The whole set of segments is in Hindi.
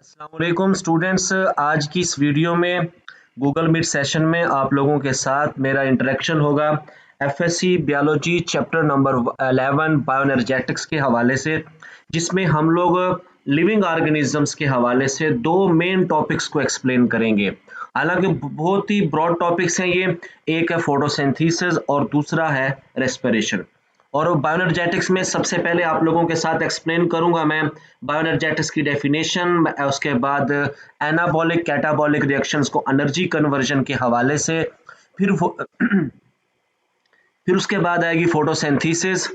अस्सलामुअलैकुम स्टूडेंट्स। आज की इस वीडियो में गूगल मीट सेशन में आप लोगों के साथ मेरा इंटरेक्शन होगा FSc biology chapter number 11 bioenergetics के हवाले से, जिसमें हम लोग लिविंग ऑर्गेनिजम्स के हवाले से दो मेन टॉपिक्स को एक्सप्लेन करेंगे। हालांकि बहुत ही ब्रॉड टॉपिक्स हैं ये, एक है फोटोसिंथेसिस और दूसरा है रेस्पिरेशन। और बायोएनर्जेटिक्स में सबसे पहले आप लोगों के साथ एक्सप्लेन करूंगा मैं बायोएनर्जेटिक्स की डेफिनेशन, उसके बाद एनाबॉलिक कैटाबॉलिक रिएक्शंस को एनर्जी कन्वर्जन के हवाले से, फिर फिर उसके बाद आएगी फोटोसिंथेसिस।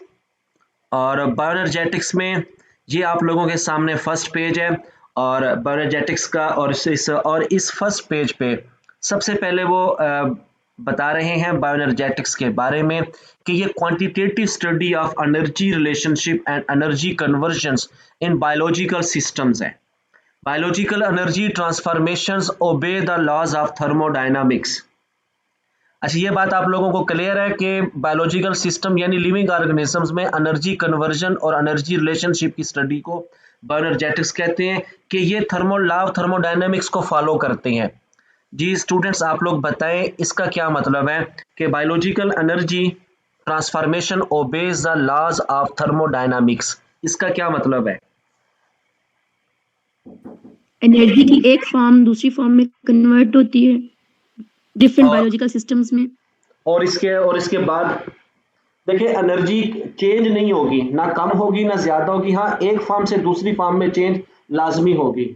और बायोएनर्जेटिक्स में ये आप लोगों के सामने फर्स्ट पेज है और बायोएनर्जेटिक्स का, और इस फर्स्ट पेज पे सबसे पहले वो बता रहे हैं बायोएनर्जेटिक्स के बारे में कि ये quantitative study of energy relationship and energy conversions in biological systems है। Biological energy transformations obey the laws of thermodynamics. अच्छा, ये बात आप लोगों को क्लियर है कि बायोलॉजिकल सिस्टम यानी लिविंग ऑर्गेनिजम्स में एनर्जी कन्वर्जन और एनर्जी रिलेशनशिप की स्टडी को बायोएनर्जेटिक्स कहते हैं कि ये लॉ ऑफ थर्मोडायनामिक्स को फॉलो करते हैं। जी स्टूडेंट्स, आप लोग बताएं इसका क्या मतलब है कि biological energy transformation obeys the laws of thermodynamics, इसका क्या मतलब है? एनर्जी की एक फॉर्म दूसरी फॉर्म में कन्वर्ट होती है डिफरेंट और बायोलॉजिकल सिस्टम्स में। इसके बाद देखिए, एनर्जी चेंज नहीं होगी, ना कम होगी ना ज्यादा होगी। हाँ, एक फॉर्म से दूसरी फॉर्म में चेंज लाजमी होगी।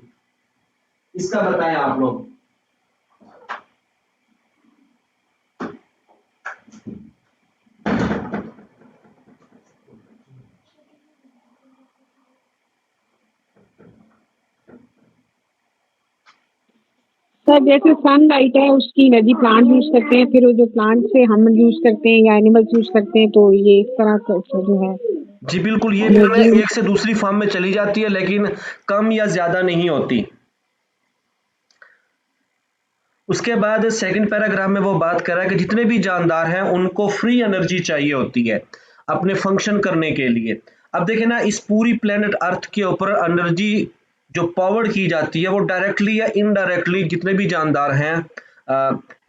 इसका बताएं आप लोग। सर जैसे सनलाइट है उसकी एनर्जी प्लांट यूज करते हैं, फिर वो जो प्लांट से हम यूज करते हैं या एनिमल्स यूज करते हैं, तो ये इस तरह का जो है जी बिल्कुल, ये फिर एनर्जी। एक से दूसरी फॉर्म में चली जाती है, लेकिन कम या ज्यादा नहीं होती। उसके बाद सेकंड पैराग्राफ में वो बात कर रहा है कि जितने भी जानदार हैं उनको फ्री एनर्जी चाहिए होती है अपने फंक्शन करने के लिए। अब देखें ना, इस पूरी प्लेनेट अर्थ के ऊपर एनर्जी जो पावर्ड की जाती है वो डायरेक्टली या इनडायरेक्टली जितने भी जानदार हैं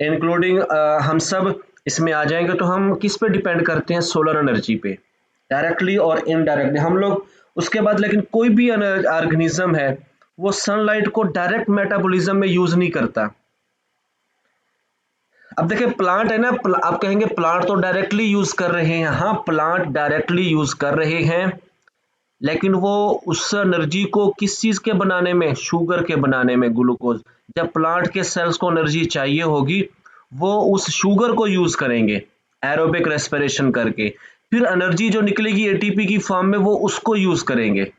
इंक्लूडिंग हम सब इसमें आ जाएंगे, तो हम किस पे डिपेंड करते हैं? सोलर एनर्जी पे, डायरेक्टली और इनडायरेक्टली हम लोग। उसके बाद लेकिन कोई भी ऑर्गेनिज्म है वो सनलाइट को डायरेक्ट मेटाबॉलिज्म में यूज नहीं करता। अब देखिए, प्लांट है ना, आप कहेंगे प्लांट तो डायरेक्टली यूज कर रहे हैं। हाँ, प्लांट डायरेक्टली यूज कर रहे हैं, लेकिन वो उस एनर्जी को किस चीज के बनाने में? शुगर के बनाने में, ग्लूकोज। जब प्लांट के सेल्स को एनर्जी चाहिए होगी वो उस शुगर को यूज करेंगे एरोबिक रेस्पिरेशन करके, फिर एनर्जी जो निकलेगी एटीपी की फॉर्म में वो उसको यूज करेंगे।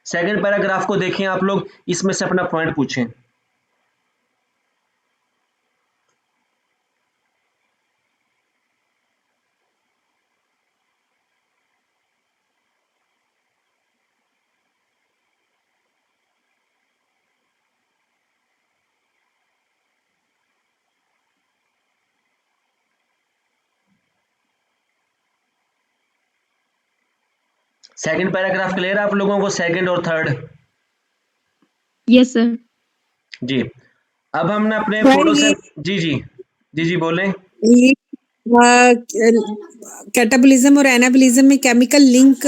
सेकंड पैराग्राफ को देखें आप लोग, इसमें से अपना पॉइंट पूछें। सेकंड पैराग्राफ क्लियर है आप लोगों को? सेकंड और थर्ड? Yes sir. जी। अब हमने अपने सर फोटो से ये जी बोलें। ये कैटाबोलिज्म और एनाबोलिज्म में केमिकल लिंक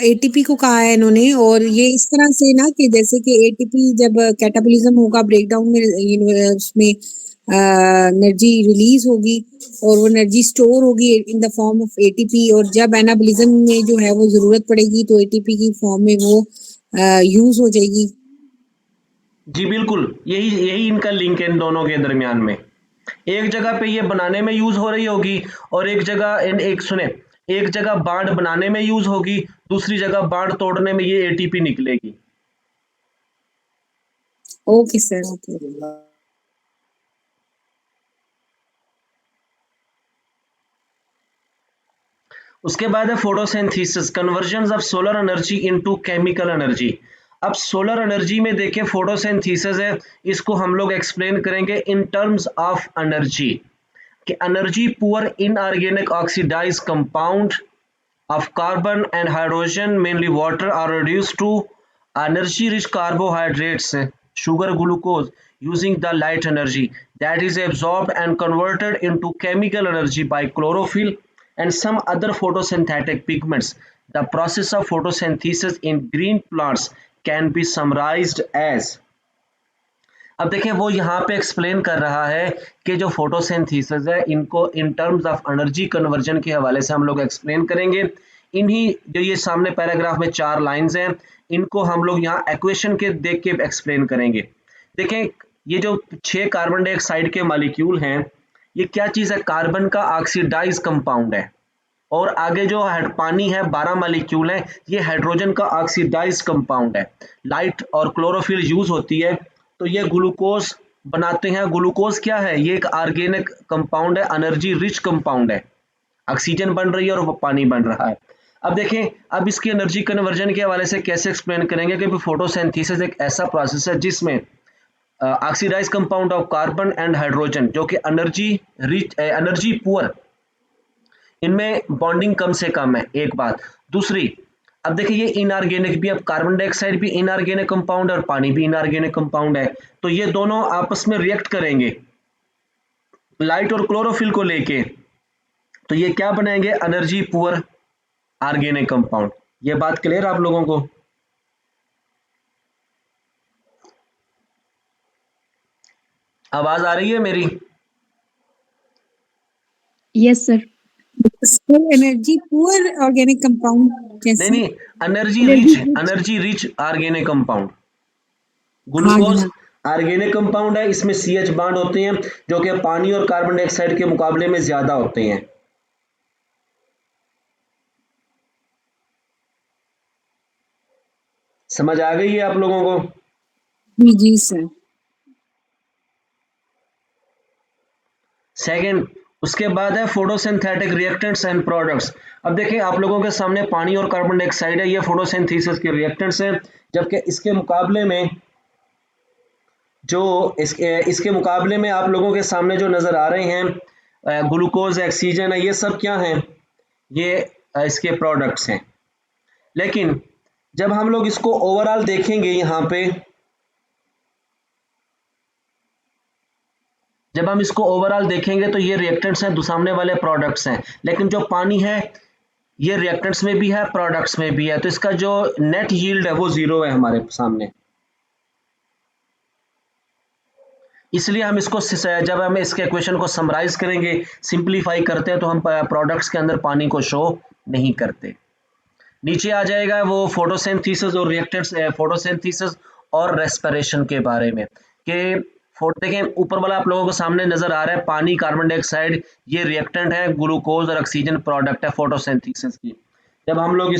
एटीपी को कहा है इन्होंने, और ये इस तरह से ना कि जैसे कि एटीपी जब कैटाबोलिज्म होगा ब्रेकडाउन में उसमें एनर्जी रिलीज होगी और वो एनर्जी स्टोर होगी in the form of ATP, और जब एनाबोलिज्म में जो है वो जरूरत पड़ेगी तो एटीपी की फॉर्म में वो यूज हो जाएगी। जी बिल्कुल, यही यही इनका लिंक है इन दोनों के दरमियान में। एक जगह पे ये बनाने में यूज हो रही होगी और एक जगह एक जगह बांड बनाने में यूज होगी, दूसरी जगह बांड तोड़ने में ये एटीपी निकलेगी। Okay sir, okay. उसके बाद है photosynthesis, conversion of solar energy into chemical energy. अब सोलर एनर्जी में देखिए फोटोसिंथेसिस है, इसको हम लोग एक्सप्लेन करेंगे इन टर्म्स ऑफ एनर्जी कि energy poor inorganic oxidised compound of carbon and hydrogen, mainly water, are reduced to energy rich carbohydrates, sugar, glucose, using the light energy that is absorbed and converted into chemical energy by chlorophyll and some other photosynthetic pigments. The process of photosynthesis in green plants can be summarized as। अब देखें वो यहाँ पे एक्सप्लेन कर रहा है कि जो फोटोसिंथेसिस है इनको इन टर्म्स ऑफ एनर्जी कन्वर्जन के हवाले से हम लोग एक्सप्लेन करेंगे। इन्हीं जो ये सामने पैराग्राफ में 4 लाइंस हैं इनको हम लोग यहाँ इक्वेशन के देख के एक्सप्लेन करेंगे। देखें ये जो 6 कार्बन डाइऑक्साइड के मॉलिक्यूल हैं ये क्या चीज़ है, कार्बन का ऑक्सीडाइज कंपाउंड है, और आगे जो पानी है 12 मॉलिक्यूल है ये हाइड्रोजन का ऑक्सीडाइज कंपाउंड है। लाइट और क्लोरोफिल यूज होती है तो ये ग्लूकोज बनाते हैं। ग्लूकोज क्या है, ये एक ऑर्गेनिक कंपाउंड है, एनर्जी रिच कंपाउंड है, ऑक्सीजन बन रही है और वो पानी बन रहा है। अब देखें अब इसकी एनर्जी कन्वर्जन के हवाले से कैसे एक्सप्लेन करेंगे कि फोटोसिंथेसिस एक ऐसा प्रोसेस है जिसमें oxidised compound of carbon and hydrogen जो कि एनर्जी रिच एनर्जी पुअर, इनमें बॉन्डिंग कम से कम है, एक बात। दूसरी अब देखिए ये इनऑर्गेनिक भी, अब कार्बन डाइऑक्साइड भी इनऑर्गेनिक कंपाउंड है और पानी भी इनऑर्गेनिक कंपाउंड है, तो ये दोनों आपस में रिएक्ट करेंगे लाइट और क्लोरोफिल को लेके, तो ये क्या बनाएंगे, एनर्जी पुअर ऑर्गेनिक कंपाउंड। ये बात क्लियर आप लोगों को? आवाज आ रही है मेरी? Yes sir. Energy poor organic compound कैसे? नहीं energy rich organic compound. Glucose organic compound है, इसमें CH बॉन्ड होते हैं जो कि पानी और कार्बन डाइऑक्साइड के मुकाबले में ज्यादा होते हैं। समझ आ गई है आप लोगों को? जी सर। सेकंड उसके बाद है फोटोसिंथेटिक रिएक्टेंट्स एंड प्रोडक्ट्स। अब देखिए आप लोगों के सामने पानी और कार्बन डाइऑक्साइड है, ये फोटोसिंथेसिस के रिएक्टेंट्स हैं, जबकि इसके मुकाबले में जो इसके मुकाबले में आप लोगों के सामने जो नजर आ रहे हैं ग्लूकोज, ऑक्सीजन है, ये सब क्या हैं, ये इसके प्रोडक्ट्स हैं। लेकिन जब हम लोग इसको ओवरऑल देखेंगे यहाँ पे, जब हम इसको ओवरऑल देखेंगे तो ये रिएक्टेंट्स हैं, सामने वाले प्रोडक्ट्स हैं, लेकिन जो पानी है ये रिएक्टेंट्स में भी है प्रोडक्ट्स में भी है, तो इसका जो नेट यील्ड है वो 0 है हमारे सामने। इसलिए हम इसको जब हम इसके इक्वेशन को समराइज करेंगे, सिंपलीफाई करते हैं, तो हम प्रोडक्ट्स के अंदर पानी को शो नहीं करते। नीचे आ जाएगा वो फोटोसिंथेसिस और रिएक्टेंट्स, फोटोसिंथेसिस और रेस्पिरेशन के बारे में कि देखें ऊपर वाला आप लोगों को सामने नजर आ रहा है, पानी, कार्बन डाइऑक्साइड ये रिएक्टेंट है, ग्लूकोज और ऑक्सीजन प्रोडक्ट है फोटोसिंथेसिस की। जब हम लोग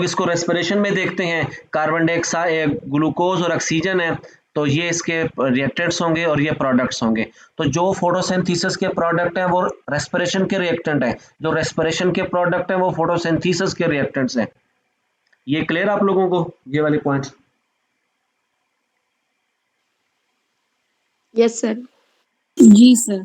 इसको रेस्पिरेशन में देखते हैं, कार्बन डाइऑक्साइड, ग्लूकोज और ऑक्सीजन है, तो ये इसके रिएक्टेंट्स होंगे और ये प्रोडक्ट्स होंगे। तो जो फोटोसिंथेसिस के प्रोडक्ट हैं वो रेस्पिरेशन के रिएक्टेंट हैं, जो रेस्पिरेशन के प्रोडक्ट हैं वो फोटोसिंथेसिस के रिएक्टेंट्स हैं। ये क्लियर आप लोगों को ये वाले पॉइंट्स? Yes sir. जी सर।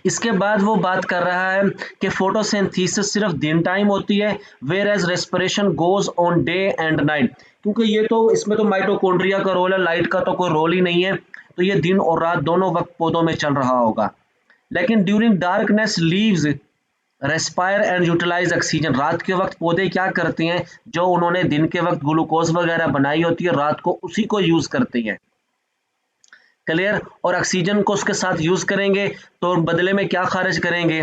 इसके बाद वो बात कर रहा है कि फोटोसिंथेसिस सिर्फ दिन टाइम होती है, whereas respiration goes on day and night, क्योंकि ये तो इसमें तो माइटोकॉन्ड्रिया का रोल है, लाइट का तो कोई रोल ही नहीं है, तो ये दिन और रात दोनों वक्त पौधों में चल रहा होगा। लेकिन during darkness leaves respire and utilise oxygen, रात के वक्त पौधे क्या करते हैं, जो उन्होंने दिन के वक्त ग्लूकोज वगैरह बनाई होती है रात को उसी को यूज करते हैं। क्लियर? और ऑक्सीजन को उसके साथ यूज करेंगे तो बदले में क्या खारिज करेंगे,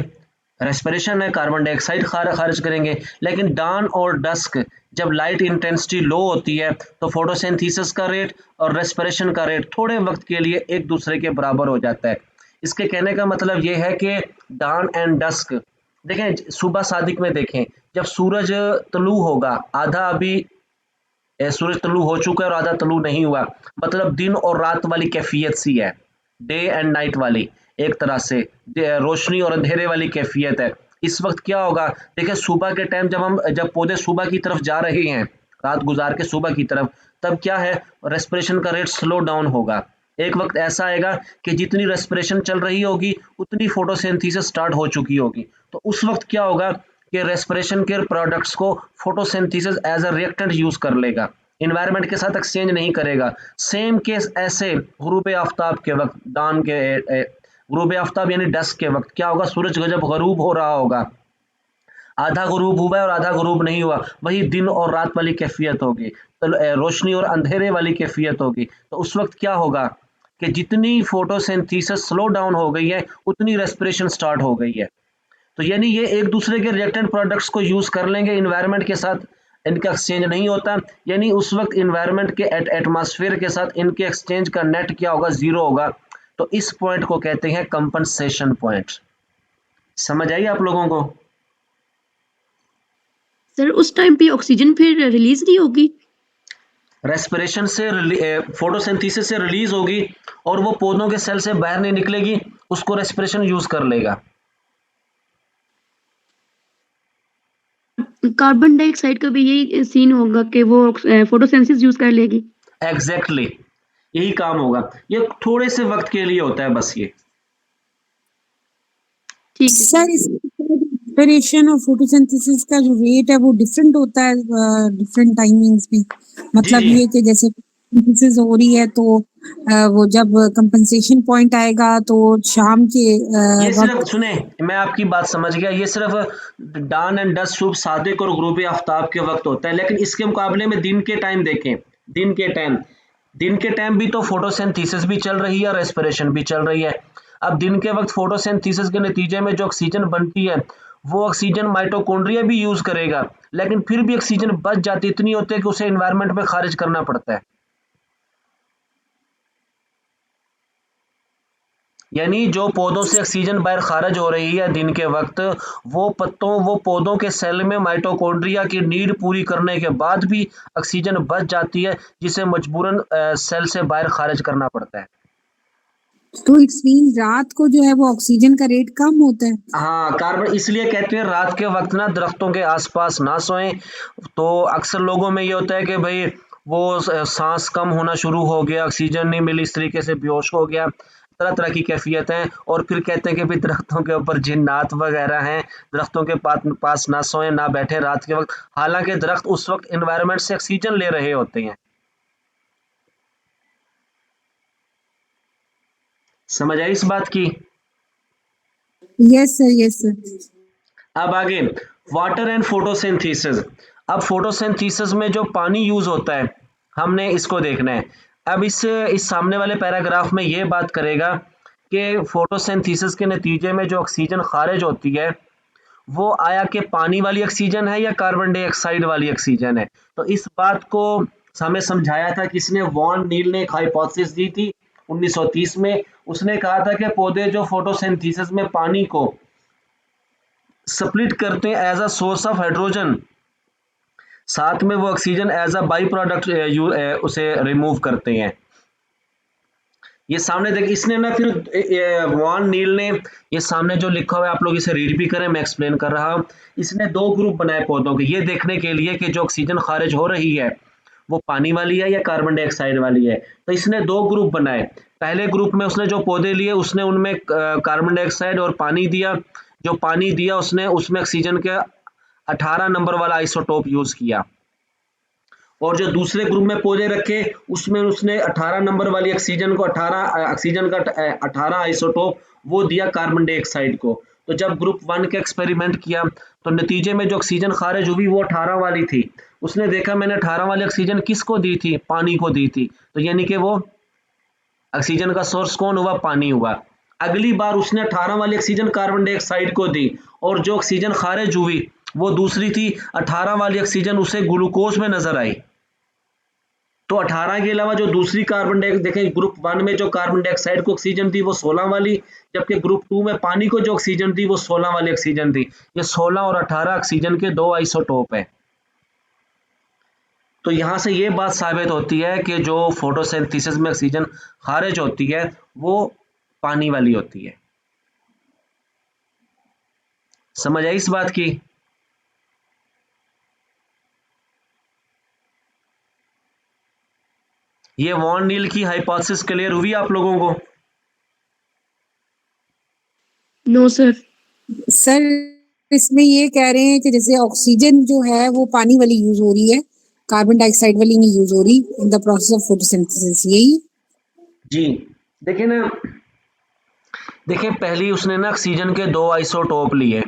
रेस्पिरेशन है, कार्बन डाइऑक्साइड खारिज करेंगे। लेकिन डॉन और डस्क जब लाइट इंटेंसिटी लो होती है तो फोटोसिंथेसिस का रेट और रेस्पिरेशन का रेट थोड़े वक्त के लिए एक दूसरे के बराबर हो जाता है। इसके कहने का मतलब ये है कि डॉन एंड डस्क, देखें सुबह सादिक में देखें जब सूरज तलू होगा, आधा अभी सूरज तलू हो चुका है और आधा तलू नहीं हुआ, मतलब दिन और रात वाली कैफियत सी है, डे एंड नाइट वाली, एक तरह से रोशनी और अंधेरे वाली कैफियत है। इस वक्त क्या होगा, देखिए सुबह के टाइम जब पौधे सुबह की तरफ जा रहे हैं, रात गुजार के सुबह की तरफ, तब क्या है, रेस्पिरेशन का रेट स्लो डाउन होगा। एक वक्त ऐसा आएगा कि जितनी रेस्पिरेशन चल रही होगी उतनी फोटोसिंथेसिस स्टार्ट हो चुकी होगी, तो उस वक्त क्या होगा कि रेस्पिरेशन के प्रोडक्ट्स को photosynthesis as a reactant use कर लेगा, इन्वायरमेंट के साथ एक्सचेंज नहीं करेगा। सेम केस ऐसे गुरूब आफ्ताब के वक्त, दान के गुरूब आफ्ताब यानी डस्क के वक्त क्या होगा, सूरज जब गरूब हो रहा होगा, आधा गुरूब हुआ है और आधा गुरूब नहीं हुआ, वही दिन और रात वाली कैफियत होगी, तो रोशनी और अंधेरे वाली कैफियत होगी। तो उस वक्त क्या होगा कि जितनी फोटोसिंथेसिस स्लो डाउन हो गई है उतनी रेस्पिरेशन स्टार्ट हो गई है। तो यानी ये एक दूसरे के रिएक्टेंट प्रोडक्ट्स को यूज कर लेंगे, इन्वायरमेंट के साथ इनका एक्सचेंज नहीं होता, यानी उस वक्त इन्वायरमेंट के एटमॉस्फेयर के साथ इनके एक्सचेंज का नेट क्या होगा, जीरो होगा। तो इस पॉइंट को कहते हैं कंपनसेशन पॉइंट। समझ आई आप लोगों को? सर उस टाइम पे ऑक्सीजन फिर रिलीज नहीं होगी? रेस्पिरेशन से फोटोसिंथेसिस से रिलीज होगी और वो पौधों के सेल से बाहर नहीं निकलेगी, उसको रेस्पिरेशन यूज कर लेगा। कार्बन डाइऑक्साइड का भी यही सीन होगा कि वो फोटोसिंथेसिस यूज कर लेगी? एग्जैक्टली यही काम होगा, ये थोड़े से वक्त के लिए होता है बस ये। ठीक है सर इसका रेस्पिरेशन और फोटोसिंथेसिस का जो रेट है वो डिफरेंट होता है डिफरेंट टाइमिंग्स में, मतलब जी। ये कि जैसे फोटोसिंथेसिस हो रही है तो वो जब कंपनसेशन पॉइंट आएगा तो शाम के ये सिर्फ वक्त। सुने, मैं आपकी बात समझ गया, ये सिर्फ डान एंड डस्ट शुभ सादिक और ग्रूब आफ्ताब के वक्त होता है, लेकिन इसके मुकाबले में दिन के टाइम देखें, दिन के टाइम भी तो फोटोसिंथेसिस भी चल रही है, रेस्पिरेशन भी चल रही है। अब दिन के वक्त फोटोसिंथेसिस के नतीजे में जो ऑक्सीजन बनती है वो ऑक्सीजन माइटोकॉन्ड्रिया भी यूज करेगा, लेकिन फिर भी ऑक्सीजन बच जाती इतनी होती है कि उसे एनवायरनमेंट में खारिज करना पड़ता है। यानी जो पौधों से ऑक्सीजन बाहर खारिज हो रही है दिन के वक्त, वो पौधों के सेल में माइटोकॉन्ड्रिया की नीड पूरी करने के बाद भी ऑक्सीजन बच जाती है, जिसे मजबूरन सेल से बाहर खारिज करना पड़ता है। तो इट्स मीन रात को जो है वो ऑक्सीजन का रेट कम होता है। हाँ, कार्बन इसलिए कहते हैं रात के वक्त ना दरख्तों के आसपास ना सोएं। तो अक्सर लोगों में ये होता है कि भाई वो सांस कम होना शुरू हो गया, ऑक्सीजन नहीं मिली, इस तरीके से बेहोश हो गया, तरह तरह की कैफियत हैं, और फिर कहते हैं कि भाई दरख्तों के ऊपर जिन्नात वगैरह हैं, दरख्तों के पास ना सोएं ना बैठे रात के वक्त, हालांकि दरख्त उस वक्त इन्वायरमेंट से ऑक्सीजन ले रहे होते हैं। समझ आई इस बात की? Yes sir, yes sir. अब आगे वाटर एंड फोटोसिंथेसिस। अब फोटोसिंथेसिस में जो पानी यूज होता है हमने इसको देखना है। अब इस सामने वाले पैराग्राफ में ये बात करेगा कि फोटोसिंथेसिस के नतीजे में जो ऑक्सीजन खारिज होती है वो आया कि पानी वाली ऑक्सीजन है या कार्बन डाइऑक्साइड वाली ऑक्सीजन है। तो इस बात को हमें समझाया था, किसने, वॉन नील ने एक हाइपोथेसिस दी थी 1930 में। उसने कहा था कि पौधे जो फोटोसिंथेसिस में पानी को स्प्लिट करते हैं as a source of hydrogen, साथ में वो oxygen as a byproduct उसे रिमूव करते हैं। ये सामने देख, इसने ना फिर वॉन नील ने ये सामने जो लिखा हुआ है आप लोग इसे रीड भी करें, मैं एक्सप्लेन कर रहा हूँ। इसने दो ग्रुप बनाए पौधों के, ये देखने के लिए कि जो ऑक्सीजन खारिज हो रही है वो पानी वाली है या कार्बन डाइऑक्साइड वाली है। तो इसने दो ग्रुप बनाए। पहले ग्रुप में उसने जो पौधे लिए उसने उनमें कार्बन डाइऑक्साइड और पानी दिया, जो पानी दिया उसने उसमें ऑक्सीजन का 18 नंबर वाला आइसोटोप यूज किया, और जो दूसरे ग्रुप में पौधे रखे उसमें उसने 18 नंबर वाली ऑक्सीजन को 18 ऑक्सीजन का 18 आइसोटोप वो दिया कार्बन डाइऑक्साइड को। तो जब ग्रुप 1 का एक्सपेरिमेंट किया तो नतीजे में जो ऑक्सीजन खारिज हुई वो 18 वाली थी। उसने देखा मैंने 18 वाली ऑक्सीजन किसको दी थी, पानी को दी थी, तो यानी कि वो ऑक्सीजन का सोर्स कौन हुआ, पानी हुआ। अगली बार उसने 18 वाली ऑक्सीजन कार्बन डाइऑक्साइड को दी, और जो ऑक्सीजन खारिज हुई वो दूसरी थी, 18 वाली ऑक्सीजन उसे ग्लूकोज में नजर आई। तो 18 के अलावा जो दूसरी कार्बन डाइऑक्साइड देखें, ग्रुप 1 में जो कार्बन डाइऑक्साइड को ऑक्सीजन थी वो 16 वाली, जबकि ग्रुप 2 में पानी को जो ऑक्सीजन थी वो 16 वाली ऑक्सीजन थी। ये 16 और 18 ऑक्सीजन के दो आइसोटोप है। तो यहां से ये बात साबित होती है कि जो फोटोसिंथेसिस में ऑक्सीजन खारिज होती है वो पानी वाली होती है। समझ आई इस बात की? ये वॉन नील की हाइपोथेसिस क्लियर हुई आप लोगों को? No sir. सर इसमें ये कह रहे हैं कि जैसे ऑक्सीजन जो है वो पानी वाली यूज हो रही है, कार्बन डाइऑक्साइड वाली नहीं यूज हो रही in the process of photosynthesis, यही? जी देखिए ना, देखिए पहली उसने ना ऑक्सीजन के दो आइसोटोप लिए,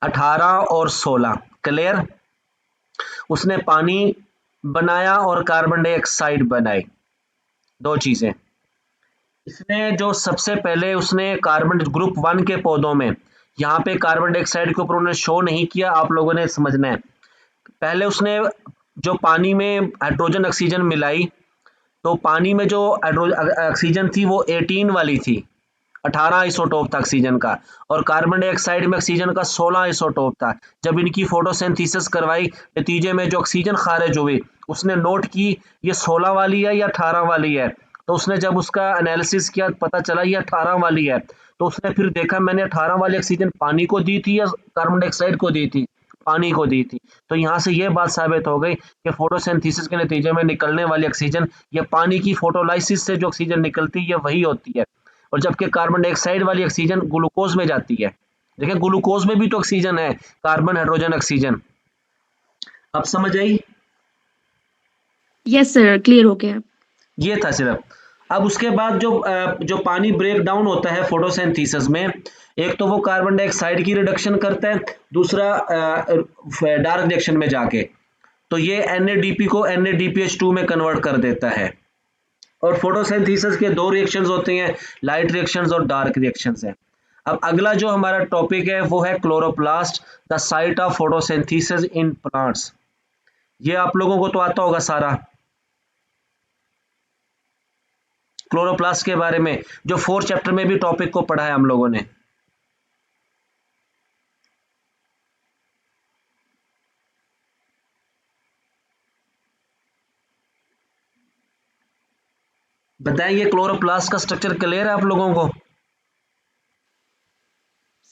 18 और 16, क्लियर। उसने पानी बनाया और कार्बन डाइऑक्साइड बनाई, दो चीजें। इसने जो सबसे पहले उसने कार्बन ग्रुप 1 के पौधों में, यहाँ पे कार्बन डाइऑक्साइड के ऊपर उन्होंने शो नहीं किया, आप लोगों ने समझना है। पहले उसने जो पानी में हाइड्रोजन ऑक्सीजन मिलाई, तो पानी में जो ऑक्सीजन थी वो 18 वाली थी, 18 आइसोटोप था ऑक्सीजन का, और कार्बन डाइऑक्साइड में ऑक्सीजन का 16 आइसोटोप था। जब इनकी फोटोसिंथेसिस करवाई, नतीजे में जो ऑक्सीजन खारिज हुई, उसने नोट की ये 16 वाली है या 18 वाली है। तो उसने जब उसका एनालिसिस किया, पता चला ये 18 वाली है। तो उसने फिर देखा मैंने 18 वाली ऑक्सीजन पानी को दी थी या कार्बन डाइऑक्साइड को दी थी, पानी को दी थी। तो यहाँ से ये बात साबित हो गई कि फोटोसिंथेसिस के नतीजे में निकलने वाली ऑक्सीजन, ये पानी की फोटोलाइसिस से जो ऑक्सीजन निकलती है वही होती है। और जबकि कार्बन डाइऑक्साइड वाली ऑक्सीजन ग्लूकोज में जाती है। देखिए ग्लूकोज में भी तो ऑक्सीजन है, कार्बन हाइड्रोजन ऑक्सीजन। अब समझ आई? यस सर, क्लियर हो गया। ये था सिर्फ। अब उसके बाद जो पानी ब्रेक डाउन होता है फोटोसिंथेसिस में, एक तो वो कार्बन डाइऑक्साइड की रिडक्शन करता है, दूसरा डार्क रिएक्शन में जाके तो ये NADP को NADPH2 में कन्वर्ट कर देता है। और फोटोसिंथेसिस के दो रिएक्शंस होते हैं, लाइट रिएक्शंस और डार्क रिएक्शंस हैं। अब अगला जो हमारा टॉपिक है वो है chloroplast, the site of photosynthesis in plants. ये आप लोगों को तो आता होगा सारा, क्लोरोप्लास्ट के बारे में, जो 4th चैप्टर में भी टॉपिक को पढ़ा है हम लोगों ने। बताइए क्लोरोप्लास्ट का स्ट्रक्चर क्लियर है आप लोगों को?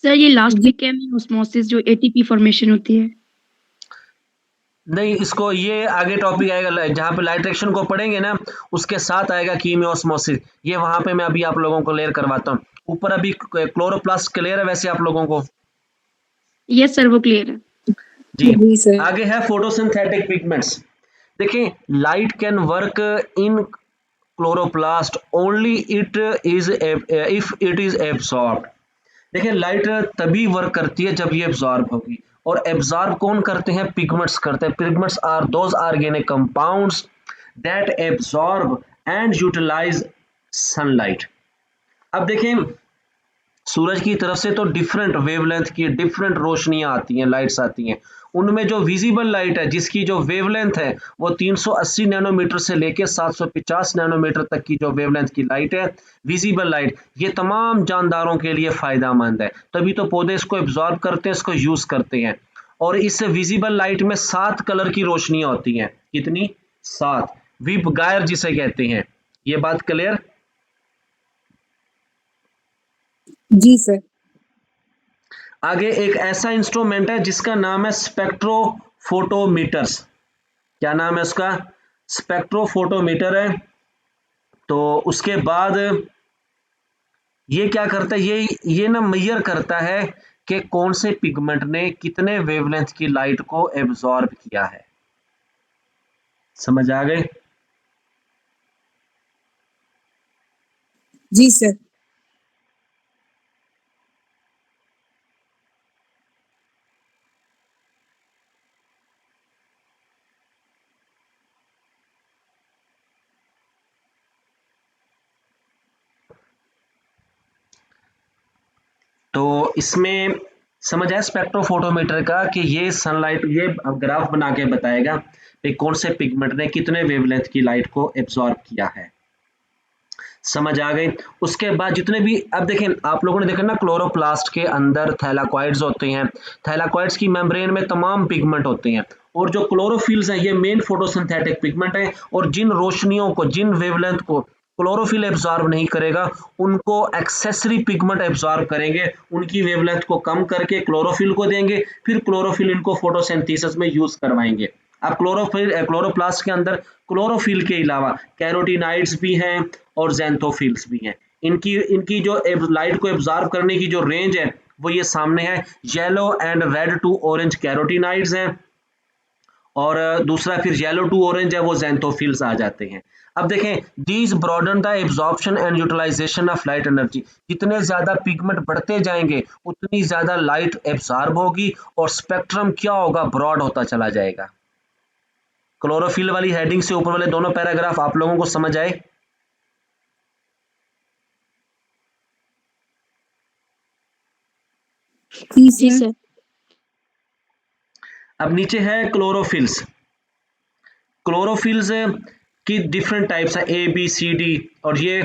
सर ये लास्ट में केमी ऑस्मोसिस जो एटीपी फॉर्मेशन होती है। नहीं, इसको ये आगे टॉपिक आएगा जहाँ पे लाइट रिएक्शन को पढ़ेंगे ना, उसके साथ आएगा कीमियोस्मोसिस, ये वहां पे मैं अभी आप लोगों को क्लियर करवाता हूँ। ऊपर अभी क्लोरोप्लास्ट क्लियर है वैसे आप लोगों को? यस सर, वो क्लियर है। जी। जी सर। आगे है फोटोसिंथेटिक पिगमेंट्स। देखिए light can work in chloroplast only it is if it is absorbed. देखिए लाइट तभी वर्क करती है जब ये एब्जॉर्ब होगी, और एब्जॉर्ब कौन करते हैं? पिगमेंट्स करते हैं। Pigments are those organic compounds that absorb and utilise sunlight. अब देखें, सूरज की तरफ से तो डिफरेंट वेवलेंथ की डिफरेंट रोशनियां आती हैं, लाइट्स आती हैं। उनमें जो विजिबल लाइट है जिसकी जो वेवलेंथ है वो 380 नैनोमीटर से लेकर 750 नैनोमीटर तक की जो वेवलेंथ की लाइट है, विजिबल लाइट, ये तमाम जानदारों के लिए फायदेमंद है। तभी तो पौधे इसको एब्जॉर्ब करते हैं, इसको यूज करते हैं। और इस विजिबल लाइट में 7 कलर की रोशनियां होती हैं। कितनी? 7। विप गायर जिसे कहते हैं। ये बात क्लियर? जी सर। आगे एक ऐसा इंस्ट्रूमेंट है जिसका नाम है स्पेक्ट्रोफोटोमीटर्स। क्या नाम है उसका? स्पेक्ट्रोफोटोमीटर है। तो उसके बाद ये क्या करता है, ये ना मेजर करता है कि कौन से पिगमेंट ने कितने वेवलेंथ की लाइट को एब्जॉर्ब किया है। समझ आ गए? जी सर। तो इसमें समझ आया स्पेक्ट्रोफोटोमीटर का कि ये सनलाइट, ये ग्राफ बना के बताएगा कि कौन से पिगमेंट ने कितने वेवलेंथ की लाइट को एब्जॉर्ब किया है। समझ आ गई? उसके बाद जितने भी, अब देखें आप लोगों ने देखा ना क्लोरोप्लास्ट के अंदर थैलाकॉइड्स होते हैं। थैलाकॉइड्स की मेम्ब्रेन में तमाम पिगमेंट होते हैं, और जो क्लोरोफिल्स हैं ये मेन फोटोसिंथेटिक पिगमेंट हैं। और जिन रोशनियों को, जिन वेवलेंथ को क्लोरोफिल एब्जॉर्ब नहीं करेगा, उनको एक्सेसरी पिगमेंट एब्जॉर्ब करेंगे, उनकी वेवलेंथ को कम करके क्लोरोफिल को देंगे, फिर क्लोरोफिल इनको फोटोसिंथेसिस में यूज करवाएंगे। अब क्लोरोप्लास्ट के अंदर क्लोरोफिल के अलावा कैरोटीनाइड्स भी हैं और ज़ैंथोफिल्स भी हैं। इनकी इनकी जो लाइट को एब्जॉर्ब करने की जो रेंज है वो ये सामने है। Yellow and red to orange carotenoids हैं और दूसरा फिर येलो टू ऑरेंज है वो ज़ैंथोफिल्स आ जाते हैं। अब देखें, these broaden the absorption and utilisation of light energy. जितने ज्यादा पिगमेंट बढ़ते जाएंगे उतनी ज्यादा लाइट एब्जॉर्ब होगी और स्पेक्ट्रम क्या होगा, ब्रॉड होता चला जाएगा। क्लोरोफिल वाली हेडिंग से ऊपर वाले दोनों पैराग्राफ आप लोगों को समझ आए? जी सर। अब नीचे है क्लोरोफिल्स। क्लोरोफिल्स की डिफरेंट टाइप्स है, ए बी सी डी, और ये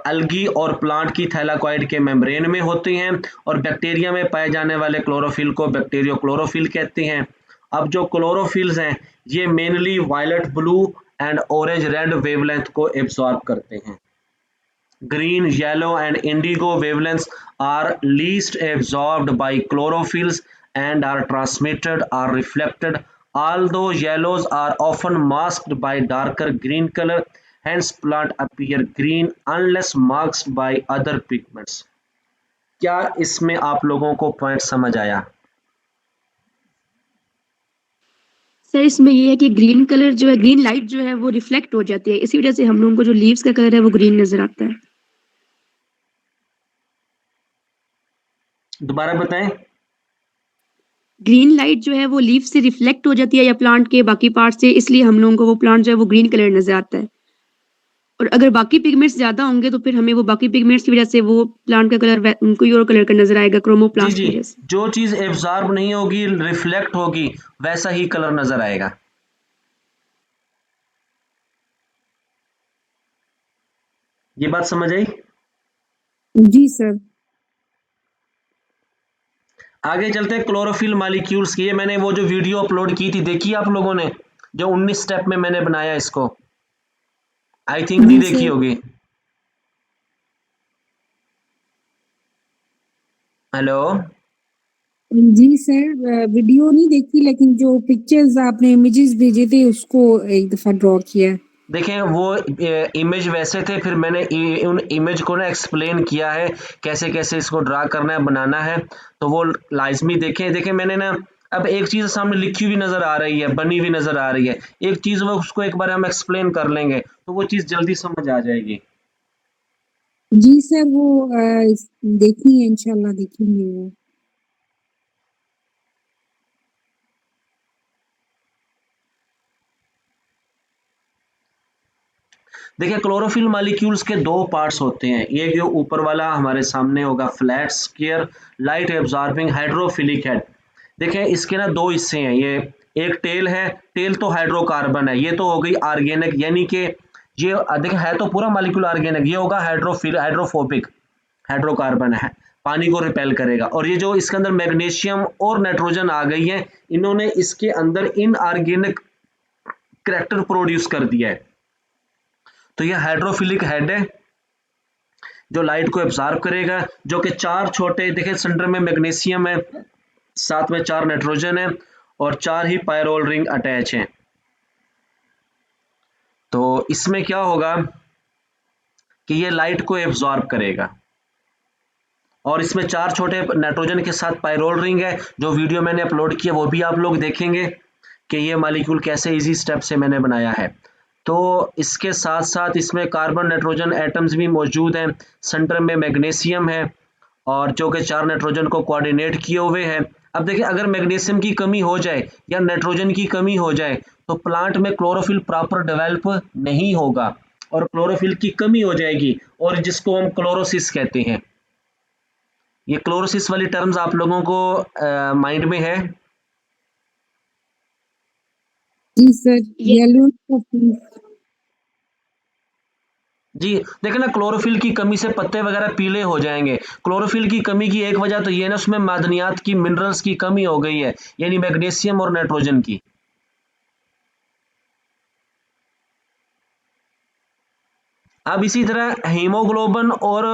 अलगी और प्लांट की थैलाकॉइड के मेम्ब्रेन में होते हैं और बैक्टीरिया में पाए जाने वाले क्लोरोफिल को बैक्टीरियो क्लोरोफिल कहते हैं। अब जो क्लोरोफिल्स हैं ये mainly violet blue and orange red wavelength को एब्सॉर्ब करते हैं। Green, yellow and indigo wavelengths are least absorbed by chlorophylls and are transmitted or reflected, although yellows are often masked by darker green color, hence plant appear green unless masked by other pigments. क्या इसमें आप लोगों को पॉइंट समझ आया? सर इसमें ये है कि ग्रीन कलर जो है, ग्रीन लाइट जो है वो रिफ्लेक्ट हो जाती है, इसी वजह से हम लोगों को जो लीव्स का कलर है वो ग्रीन नजर आता है। दोबारा बताएं। ग्रीन लाइट जो है वो लीफ से रिफ्लेक्ट हो जाती है या प्लांट के बाकी पार्ट से, इसलिए हम लोगों को वो प्लांट जो है वो ग्रीन कलर नजर आता है। और अगर बाकी पिगमेंट्स ज्यादा होंगे तो फिर हमें वो बाकी पिगमेंट्स की वजह से वो प्लांट का कलर कोई और कलर का नजर आएगा, जी क्रोमोप्लास्ट जी, की वजह से। जो चीज एब्जॉर्ब नहीं होगी रिफ्लेक्ट होगी वैसा ही कलर नजर आएगा। ये बात समझ आई? जी सर। आगे चलते हैं क्लोरोफिल मॉलिक्यूल्स की। ये मैंने वो जो वीडियो अपलोड की थी देखी आप लोगों ने, जो 19 स्टेप में मैंने बनाया इसको, आई थिंक नहीं जी देखी सर। होगी। हेलो, जी सर, वीडियो नहीं देखी लेकिन जो पिक्चर्स आपने इमेजेस भेजे थे उसको एक दफा ड्रॉ किया है। देखें वो इमेज वैसे थे, फिर मैंने उन इमेज को ना एक्सप्लेन किया है कैसे कैसे इसको ड्रा करना है, बनाना है, तो वो लाजमी देखें। देखें मैंने ना अब एक चीज़ सामने लिखी हुई नज़र आ रही है, बनी हुई नज़र आ रही है, एक चीज़ वो उसको एक बार हम एक्सप्लेन कर लेंगे तो वो चीज़ जल्दी समझ आ जाएगी। जी सर, वो देखी है, इंशाल्लाह देखेंगे वो। देखिए क्लोरोफिल मॉलिक्यूल्स के दो पार्ट्स होते हैं। एक जो ऊपर वाला हमारे सामने होगा flat square light absorbing hydrophilic head. देखें इसके ना दो हिस्से हैं, ये एक टेल है, टेल तो हाइड्रोकार्बन है, ये तो हो गई ऑर्गेनिक, यानी कि ये देखें है तो पूरा मॉलिक्यूल ऑर्गेनिक, ये होगा हाइड्रोफोबिक, हाइड्रोकार्बन है, पानी को रिपेल करेगा। और ये जो इसके अंदर मैग्नीशियम और नाइट्रोजन आ गई है, इन्होंने इसके अंदर इनऑर्गेनिक करैक्टर प्रोड्यूस कर दिया है। तो ये हाइड्रोफिलिक हेड है जो लाइट को एब्जॉर्ब करेगा, जो कि चार छोटे, देखिए सेंटर में मैग्नीशियम है, साथ में 4 नाइट्रोजन है और 4 ही पायरोल रिंग अटैच हैं। तो इसमें क्या होगा कि ये लाइट को एब्जॉर्ब करेगा और इसमें 4 छोटे नाइट्रोजन के साथ पायरोल रिंग है, जो वीडियो मैंने अपलोड किया वो भी आप लोग देखेंगे कि ये मॉलिक्यूल कैसे इजी स्टेप से मैंने बनाया है। तो इसके साथ साथ इसमें कार्बन नाइट्रोजन एटम्स भी मौजूद हैं, सेंटर में मैग्नीशियम है और जो कि 4 नाइट्रोजन को कोऑर्डिनेट किए हुए हैं। अब देखिए अगर मैग्नीशियम की कमी हो जाए या नाइट्रोजन की कमी हो जाए तो प्लांट में क्लोरोफिल प्रॉपर डेवलप नहीं होगा और क्लोरोफिल की कमी हो जाएगी, और जिसको हम क्लोरोसिस कहते हैं। ये क्लोरोसिस वाली टर्म्स आप लोगों को माइंड में है? जी सर। ये येलो जी, देखिए ना क्लोरोफिल की कमी से पत्ते वगैरह पीले हो जाएंगे। क्लोरोफिल की कमी की एक वजह तो ये ना उसमें मादनियात की, मिनरल्स की कमी हो गई है, यानी मैग्नीशियम और नाइट्रोजन की। अब इसी तरह हीमोग्लोबिन और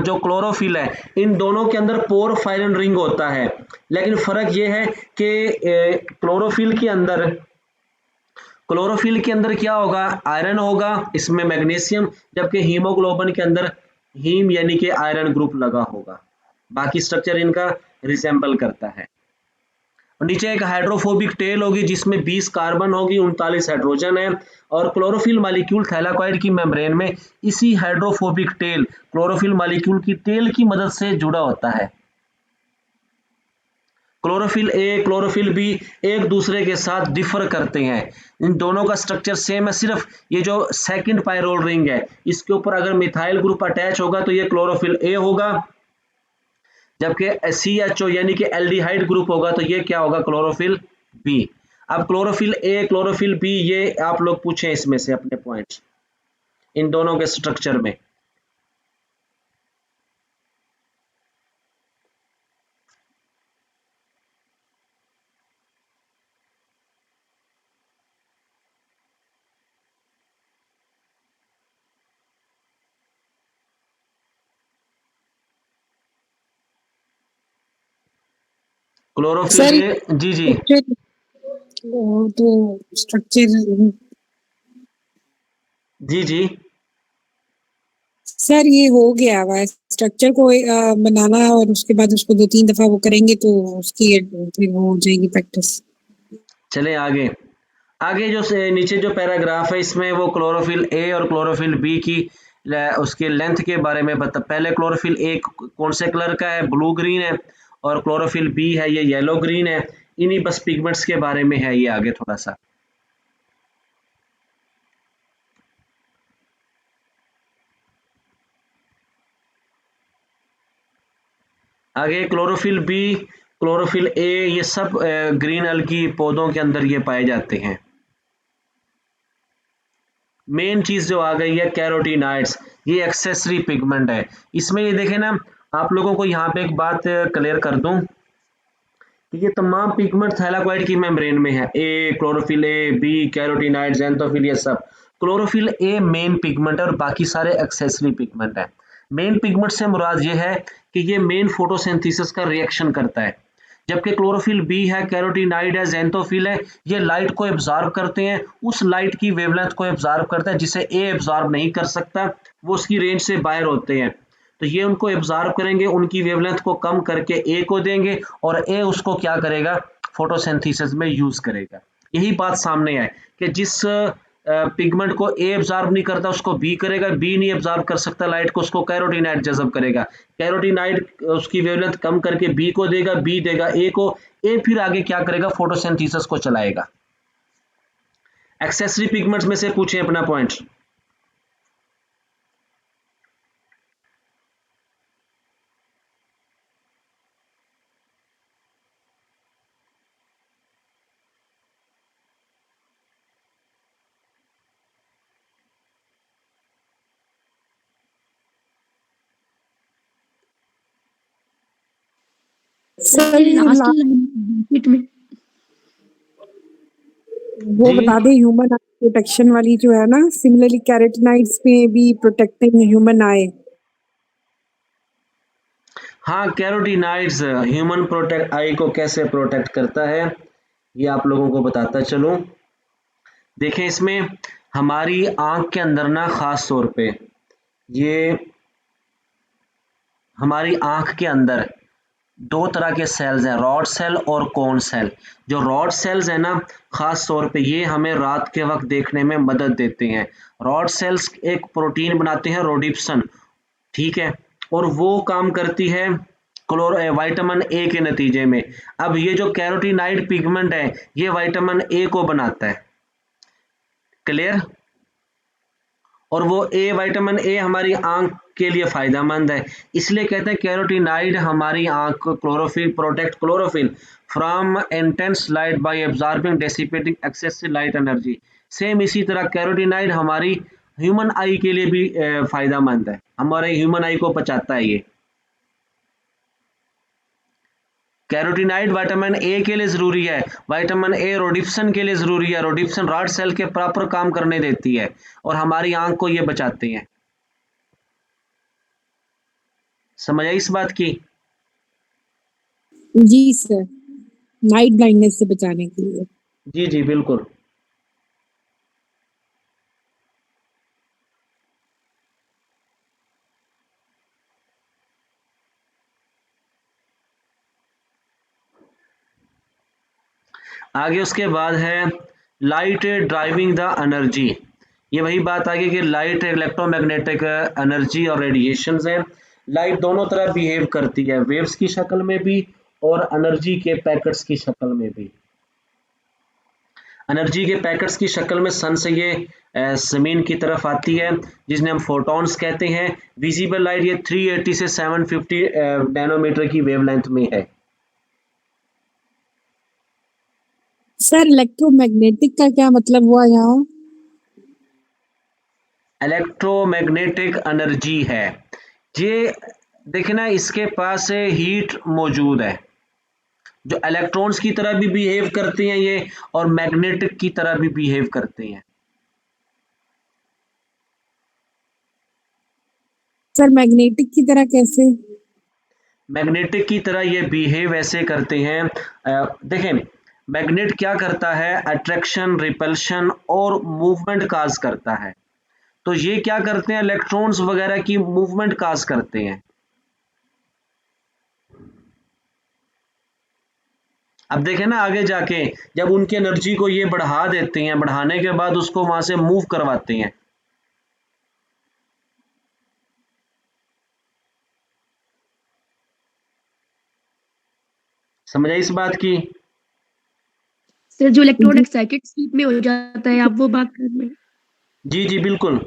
जो क्लोरोफिल है, इन दोनों के अंदर पोरफायरिन रिंग होता है, लेकिन फर्क ये है कि क्लोरोफिल के अंदर क्लोरोफिल के अंदर क्या होगा, आयरन होगा, इसमें मैग्नीशियम, जबकि हीमोग्लोबिन के अंदर हीम यानी कि आयरन ग्रुप लगा होगा। बाकी स्ट्रक्चर इनका रिसेंबल करता है। और नीचे एक हाइड्रोफोबिक टेल होगी जिसमें 20 कार्बन होगी, 39 हाइड्रोजन है। और क्लोरोफिल मॉलिक्यूल थैलाकॉइड की मेम्ब्रेन में इसी हाइड्रोफोबिक टेल, क्लोरोफिल मॉलिक्यूल की टेल की मदद से जुड़ा होता है। क्लोरोफिल ए, क्लोरोफिल बी एक दूसरे के साथ डिफर करते हैं। इन दोनों का स्ट्रक्चर सेम है, सिर्फ ये जो सेकंड पायरोल रिंग है इसके ऊपर अगर मिथाइल ग्रुप अटैच होगा तो ये क्लोरोफिल ए होगा, जबकि CHO यानी कि एल्डिहाइड ग्रुप होगा तो ये क्या होगा, क्लोरोफिल बी। अब क्लोरोफिल ए, क्लोरोफिल बी, ये आप लोग पूछें इसमें से अपने पॉइंट्स इन दोनों के स्ट्रक्चर में। क्लोरोफिल सर ए, जी जी तो स्ट्रक्चर जी जी सर ये हो गया हुआ स्ट्रक्चर को बनाना और उसके बाद उसको 2-3 दफा वो करेंगे तो उसकी फिर वो हो जाएगी प्रैक्टिस। चले आगे। आगे जो नीचे जो पैराग्राफ है इसमें वो क्लोरोफिल ए और क्लोरोफिल बी की उसके लेंथ के बारे में बता। पहले क्लोरोफिल ए कौन से कलर का है, ब्लू ग्रीन है, और क्लोरोफिल बी है ये येलो ग्रीन है। इन्हीं बस पिगमेंट्स के बारे में है ये आगे थोड़ा सा। आगे क्लोरोफिल बी, क्लोरोफिल ए, ये सब ग्रीन अलगी पौधों के अंदर ये पाए जाते हैं। मेन चीज जो आ गई है कैरोटीनाइड्स, ये एक्सेसरी पिगमेंट है। इसमें ये देखें ना, आप लोगों को यहाँ पे एक बात क्लियर कर दूं कि ये तमाम पिगमेंट थैलाकॉइड की मेम्ब्रेन में है। ए, chlorophyll A, B, carotenoid, xanthophyll, ये सब। क्लोरोफिल ए मेन पिगमेंट है और बाकी सारे एक्सेसरी पिगमेंट है। मेन पिगमेंट से मुराद ये है कि ये मेन फोटोसिंथेसिस का रिएक्शन करता है, जबकि क्लोरोफिल बी है, कैरोटीनाइड है, ज़ैंथोफिल है, ये लाइट को एब्जॉर्ब करते हैं, उस लाइट की वेवलेंथ को एब्जॉर्ब करता है जिसे ए एब्जॉर्ब नहीं कर सकता, वो उसकी रेंज से बाहर होते हैं। तो ये उनको एब्जॉर्ब करेंगे, उनकी वेवलेंथ को कम करके ए को देंगे और ए उसको क्या करेगा, फोटोसिंथेसिस में यूज करेगा। यही बात सामने है कि जिस पिगमेंट को ए एब्जॉर्ब नहीं करता उसको बी करेगा, बी नहीं एब्जॉर्ब कर सकता लाइट को उसको कैरोटीनाइड जज़ब करेगा, कैरोटीनाइड उसकी वेवलेंथ कम करके बी को देगा, बी देगा ए को, ए फिर आगे क्या करेगा, फोटोसिंथेसिस को चलाएगा। एक्सेसरी पिगमेंट्स में से पूछें अपना पॉइंट। सर ये लास्ट में वो जी बता दें ह्यूमन आई प्रोटेक्शन वाली जो है ना, सिमिलरली कैरोटीनाइड्स में भी प्रोटेक्टिंग ह्यूमन आई। हाँ, कैरोटीनाइड्स ह्यूमन प्रोटेक्ट आई को कैसे प्रोटेक्ट करता है ये आप लोगों को बताता चलूं। देखें इसमें हमारी आंख के अंदर ना खास तौर पे ये हमारी आंख के अंदर दो तरह के सेल्स हैं, रॉड सेल और कोन सेल। जो रॉड सेल्स है ना, खास तौर पे ये हमें रात के वक्त देखने में मदद देते हैं। रॉड सेल्स एक प्रोटीन बनाते हैं रोडिप्सन, ठीक है, और वो काम करती है विटामिन ए के नतीजे में। अब ये जो कैरोटीनाइड पिगमेंट है ये विटामिन ए को बनाता है, क्लियर। और वो ए, विटामिन ए हमारी आंख के लिए फायदेमंद है, इसलिए कहते हैं कैरोटीनाइड हमारी आंख को chlorophyll protect chlorophyll from intense light by absorbing dissipating excessive light energy. Same इसी तरह कैरोटीनाइड हमारी ह्यूमन आई के लिए भी फायदेमंद है, हमारे ह्यूमन आई को बचाता है ये। कैरोटीनाइड विटामिन ए के लिए जरूरी है, विटामिन ए रोडिप्सन के लिए जरूरी है, रोडिप्सन रॉड सेल के प्रॉपर काम करने देती है और हमारी आंख को ये बचाते हैं। समझ आई इस बात की? जी सर, नाइट ब्लाइंडनेस से बचाने के लिए। जी जी बिल्कुल। आगे उसके बाद है लाइट ड्राइविंग द एनर्जी। ये वही बात आ गई कि लाइट इलेक्ट्रोमैग्नेटिक एनर्जी और रेडिएशंस है। लाइट दोनों तरह बिहेव करती है, वेव्स की शक्ल में भी और एनर्जी के पैकेट्स की शक्ल में भी। एनर्जी के पैकेट्स की शक्ल में सन से ये जमीन की तरफ आती है, जिसने हम फोटॉन्स कहते हैं। विजिबल लाइट ये 380 से 750 नैनोमीटर की वेवलेंथ में है। सर इलेक्ट्रोमैग्नेटिक का क्या मतलब हुआ यहाँ? इलेक्ट्रोमैग्नेटिक एनर्जी है ये, देखे ना, इसके पास हीट मौजूद है, जो इलेक्ट्रॉन्स की तरह भी बिहेव करते हैं ये, और मैग्नेटिक की तरह भी बिहेव करते हैं। सर मैग्नेटिक की तरह कैसे? मैग्नेटिक की तरह ये बिहेव ऐसे करते हैं, देखें, मैग्नेट क्या करता है, अट्रैक्शन, रिपल्शन और मूवमेंट काज करता है। तो ये क्या करते हैं, इलेक्ट्रॉन्स वगैरह की मूवमेंट काज करते हैं। अब देखें ना, आगे जाके जब उनकी एनर्जी को ये बढ़ा देते हैं, बढ़ाने के बाद उसको वहां से मूव करवाते हैं। समझ आई इस बात की? सर जो इलेक्ट्रॉन एक्साइटेड स्टेट में हो जाता है, आप वो बात कर रहे हैं? जी जी बिल्कुल।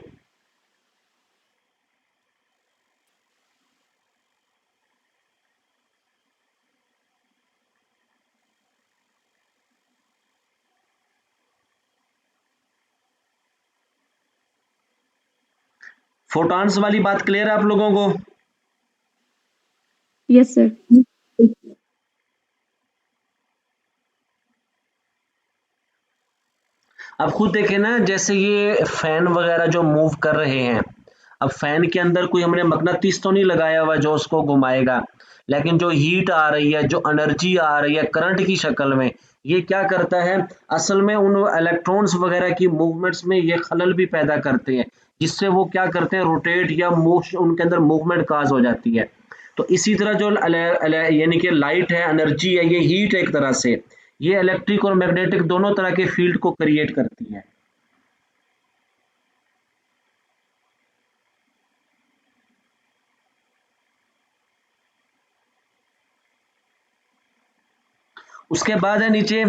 फोटॉन्स वाली बात क्लियर है आप लोगों को? Yes sir. अब खुद देखें ना, जैसे ये फैन वगैरह जो मूव कर रहे हैं, अब फैन के अंदर कोई हमने मकनातीस तो नहीं लगाया हुआ जो उसको घुमाएगा, लेकिन जो हीट आ रही है, जो एनर्जी आ रही है करंट की शक्ल में, ये क्या करता है, असल में उन इलेक्ट्रॉन्स वगैरह की मूवमेंट्स में ये खलल भी पैदा करते हैं, जिससे वो क्या करते हैं, रोटेट या मोशन, उनके अंदर मूवमेंट काज हो जाती है। तो इसी तरह जो यानी कि लाइट है, एनर्जी है, ये हीट है एक तरह से, ये इलेक्ट्रिक और मैग्नेटिक दोनों तरह के फील्ड को क्रिएट करती है। उसके बाद है नीचे,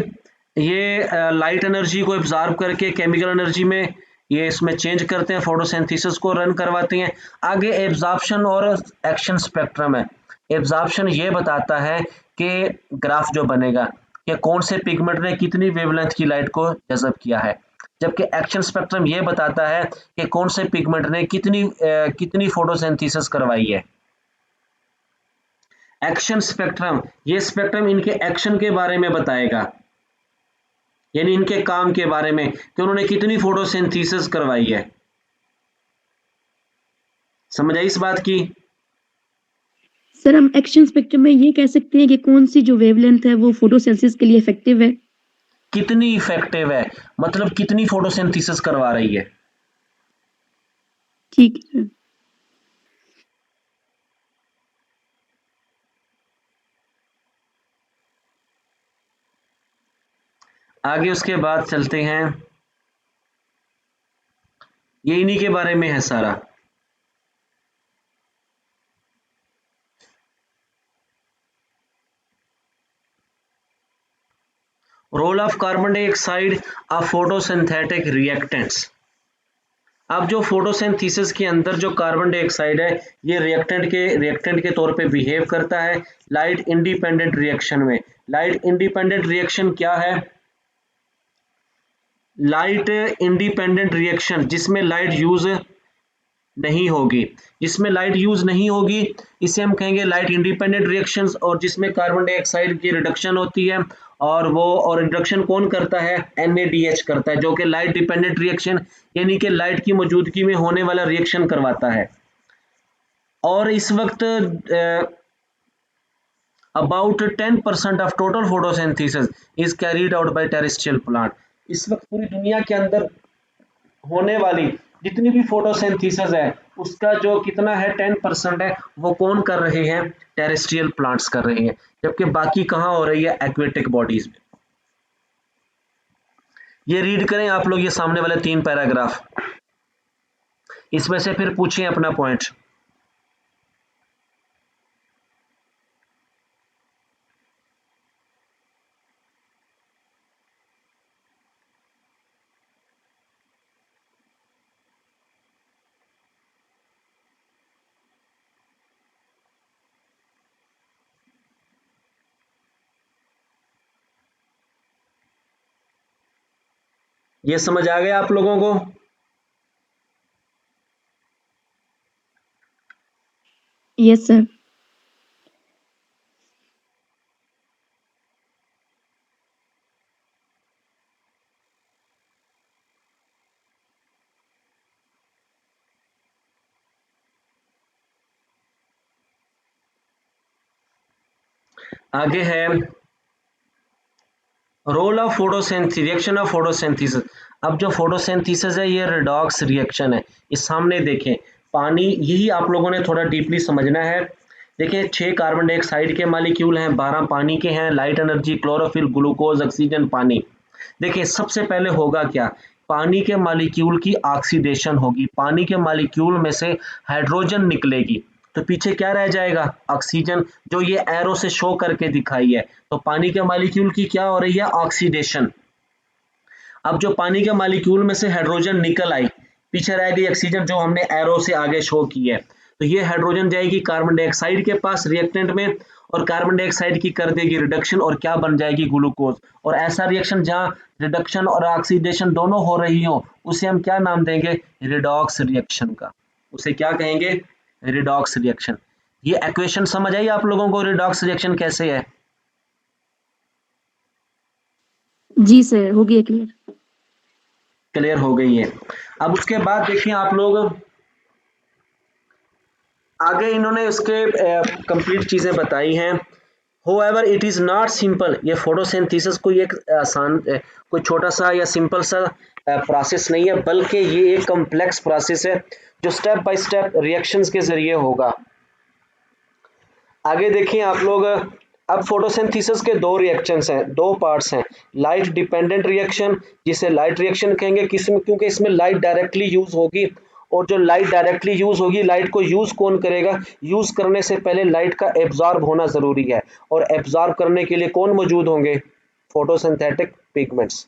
ये लाइट एनर्जी को एब्जॉर्ब करके केमिकल एनर्जी में ये इसमें चेंज करते हैं, फोटोसिंथेसिस को रन करवाते हैं। आगे एब्जॉर्प्शन और एक्शन स्पेक्ट्रम है। एब्जॉर्प्शन ये बताता है कि ग्राफ जो बनेगा कि कौन से पिगमेंट ने कितनी वेवलेंथ की लाइट को जज़ब किया है, जबकि एक्शन स्पेक्ट्रम ये बताता है कि कौन से पिगमेंट ने कितनी फोटोसिंथेसिस करवाई है। एक्शन स्पेक्ट्रम, ये स्पेक्ट्रम इनके एक्शन के बारे में बताएगा, यानी इनके काम के बारे में कि उन्होंने कितनी फोटोसिंथेसिस करवाई है। समझ आई इस बात की? सर हम एक्शन स्पेक्ट्रम में ये कह सकते हैं कि कौन सी जो वेवलेंथ है वो फोटोसिंथेसिस के लिए इफेक्टिव है। कितनी इफेक्टिव है, मतलब कितनी फोटोसिंथेसिस करवा रही है। ठीक है। आगे उसके बाद चलते हैं, ये इन्हीं के बारे में है सारा। Role of carbon dioxide of photosynthetic reactants. अब जो फोटोसिंथेसिस के अंदर जो कार्बन डाइऑक्साइड है, ये रिएक्टेंट के तौर पे बिहेव करता है लाइट इंडिपेंडेंट रिएक्शन में। लाइट इंडिपेंडेंट रिएक्शन क्या है? लाइट इंडिपेंडेंट रिएक्शन जिसमें लाइट यूज नहीं होगी, जिसमें लाइट यूज नहीं होगी इसे हम कहेंगे लाइट इंडिपेंडेंट रिएक्शंस, और जिसमें कार्बन डाइऑक्साइड की रिडक्शन होती है, और रिडक्शन कौन करता है, NaDH करता है, जो कि लाइट डिपेंडेंट रिएक्शन यानी कि लाइट की मौजूदगी में होने वाला रिएक्शन करवाता है। और इस वक्त about 10% of total photosynthesis is carried out by terrestrial plant. इस वक्त पूरी दुनिया के अंदर होने वाली जितनी भी फोटोसिंथेसिस है, उसका जो कितना है, 10% है, वो कौन कर रहे हैं, टेरेस्ट्रियल प्लांट्स कर रहे हैं, जबकि बाकी कहाँ हो रही है, एक्वेटिक बॉडीज में। ये रीड करें आप लोग, ये सामने वाले 3 पैराग्राफ, इसमें से फिर पूछिए अपना पॉइंट। ये समझ आ गया आप लोगों को? Yes sir. आगे है role of photosynthesis, reaction of photosynthesis. अब जो फोटोसिंथेसिस है ये रिडॉक्स रिएक्शन है। इस सामने देखें पानी, यही आप लोगों ने थोड़ा डीपली समझना है। देखिए 6 कार्बन डाइऑक्साइड के मॉलिक्यूल हैं, 12 पानी के हैं, light energy, chlorophyll, glucose, oxygen, पानी। देखिए सबसे पहले होगा क्या, पानी के मॉलिक्यूल की ऑक्सीडेशन होगी, पानी के मॉलिक्यूल में से हाइड्रोजन निकलेगी, तो पीछे क्या रह जाएगा, ऑक्सीजन, जो ये एरो से शो करके दिखाई है। तो पानी के मॉलिक्यूल की क्या हो रही है, ऑक्सीडेशन। अब जो पानी के मॉलिक्यूल में से हाइड्रोजन निकल आई, पीछे रह गई ऑक्सीजन जो हमने एरो से आगे शो की है, तो ये हाइड्रोजन जाएगी कार्बन डाइऑक्साइड के पास रिएक्टेंट में, और कार्बन डाइऑक्साइड की कर देगी रिडक्शन, और क्या बन जाएगी, ग्लूकोज। और ऐसा रिएक्शन जहां रिडक्शन और ऑक्सीडेशन दोनों हो रही हो, उसे हम क्या नाम देंगे, रिडॉक्स रिएक्शन का। उसे क्या कहेंगे, रिडॉक्स रिएक्शन। ये इक्वेशन समझ आई आप लोगों को, रिडॉक्स रिएक्शन कैसे है? जी सर, हो गया क्लियर। क्लियर हो गई है। अब उसके बाद देखिए आप लोग आगे, इन्होंने उसके कंप्लीट चीजें बताई हैं। However, it is not simple, ये फोटोसिंथेसिस कोई एक आसान कोई छोटा सा या सिंपल सा प्रोसेस नहीं है, बल्कि ये एक कम्प्लेक्स प्रोसेस है जो स्टेप बाय स्टेप रिएक्शंस के जरिए होगा। आगे देखिए आप लोग, अब फोटोसिंथेसिस के 2 रिएक्शंस हैं, 2 पार्ट्स हैं। लाइट डिपेंडेंट रिएक्शन, जिसे लाइट रिएक्शन कहेंगे, किसमें, क्योंकि इसमें लाइट डायरेक्टली यूज होगी, और जो लाइट डायरेक्टली यूज होगी, लाइट को यूज कौन करेगा, यूज करने से पहले लाइट का एब्जॉर्ब होना जरूरी है, और एब्जॉर्ब करने के लिए कौन मौजूद होंगे, फोटोसिंथेटिक पिगमेंट्स।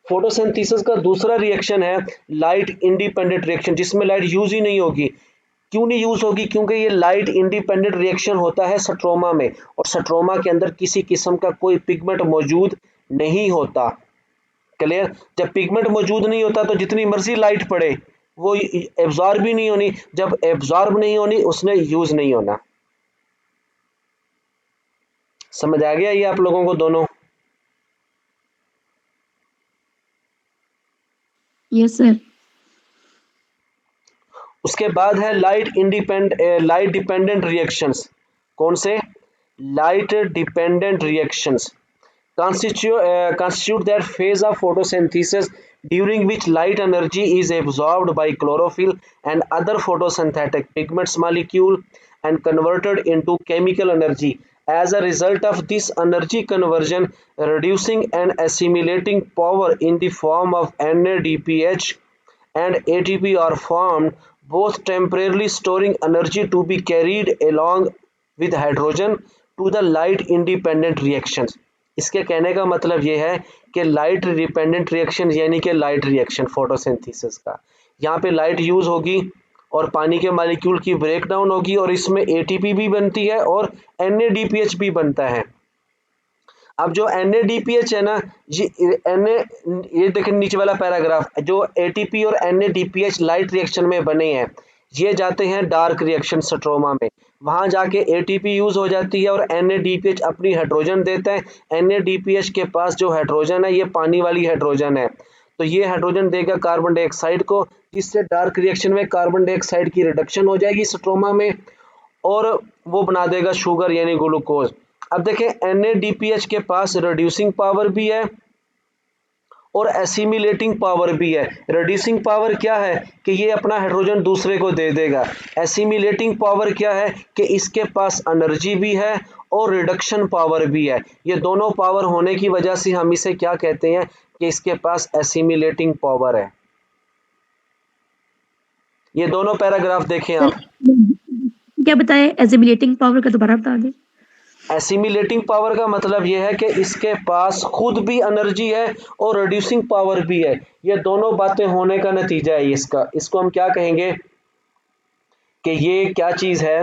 फोटोसिंथेसिस का दूसरा रिएक्शन है लाइट इंडिपेंडेंट रिएक्शन, जिसमें लाइट यूज ही नहीं होगी। क्यों नहीं यूज होगी, क्योंकि ये लाइट इंडिपेंडेंट रिएक्शन होता है स्ट्रोमा में, और स्ट्रोमा के अंदर किसी किस्म का कोई पिगमेंट मौजूद नहीं होता। क्लियर? जब पिगमेंट मौजूद नहीं होता तो जितनी मर्जी लाइट पड़े वो एब्जॉर्ब भी नहीं होनी, जब एब्जॉर्ब नहीं होनी उसने यूज नहीं होना। समझ आ गया ये आप लोगों को दोनों? Yes sir. उसके बाद है लाइट डिपेंडेंट रिएक्शंस। कौन से? Light dependent reactions constitute that phase of photosynthesis during which light energy is absorbed by chlorophyll and other photosynthetic pigments molecule and converted into chemical energy. As a result of this energy conversion, reducing and assimilating power in the form of NADPH and ATP are formed, both temporarily storing energy to be carried along with hydrogen to the light independent reactions. इसके कहने का मतलब ये है कि लाइट डिपेंडेंट रिएक्शन यानी कि लाइट रिएक्शन फोटोसिंथेसिस का, यहाँ पे लाइट यूज होगी और पानी के मॉलिक्यूल की ब्रेक डाउन होगी, और इसमें एटीपी भी बनती है और NADPH भी बनता है। अब जो NADPH है ना, ये देखिए नीचे वाला पैराग्राफ, जो ATP और NADPH लाइट रिएक्शन में बने हैं, ये जाते हैं डार्क रिएक्शन स्ट्रोमा में, वहां जाके ATP यूज हो जाती है और NADPH अपनी हाइड्रोजन देता है। NADPH के पास जो हाइड्रोजन है ये पानी वाली हाइड्रोजन है, तो ये हाइड्रोजन देगा कार्बन डाइऑक्साइड को, जिससे डार्क रिएक्शन में कार्बन डाइऑक्साइड की रिडक्शन हो जाएगी स्ट्रोमा में, और वो बना देगा शुगर यानी ग्लूकोज। अब देखें NADPH के पास रिड्यूसिंग पावर भी है और एसिमिलेटिंग पावर भी है। रिड्यूसिंग पावर क्या है कि ये अपना हाइड्रोजन दूसरे को दे देगा। एसिमिलेटिंग पावर क्या है कि इसके पास एनर्जी भी है और रिडक्शन पावर भी है। ये दोनों पावर होने की वजह से हम इसे क्या कहते हैं कि इसके पास एसिमिलेटिंग पावर है। ये दोनों पैराग्राफ देखें सर आप। क्या बताए एसिमिलेटिंग पावर का, दोबारा बता दें। एसिमिलेटिंग पावर का मतलब यह है कि इसके पास खुद भी एनर्जी है और रिड्यूसिंग पावर भी है। ये दोनों बातें होने का नतीजा है इसका। इसको हम क्या कहेंगे कि ये क्या चीज है,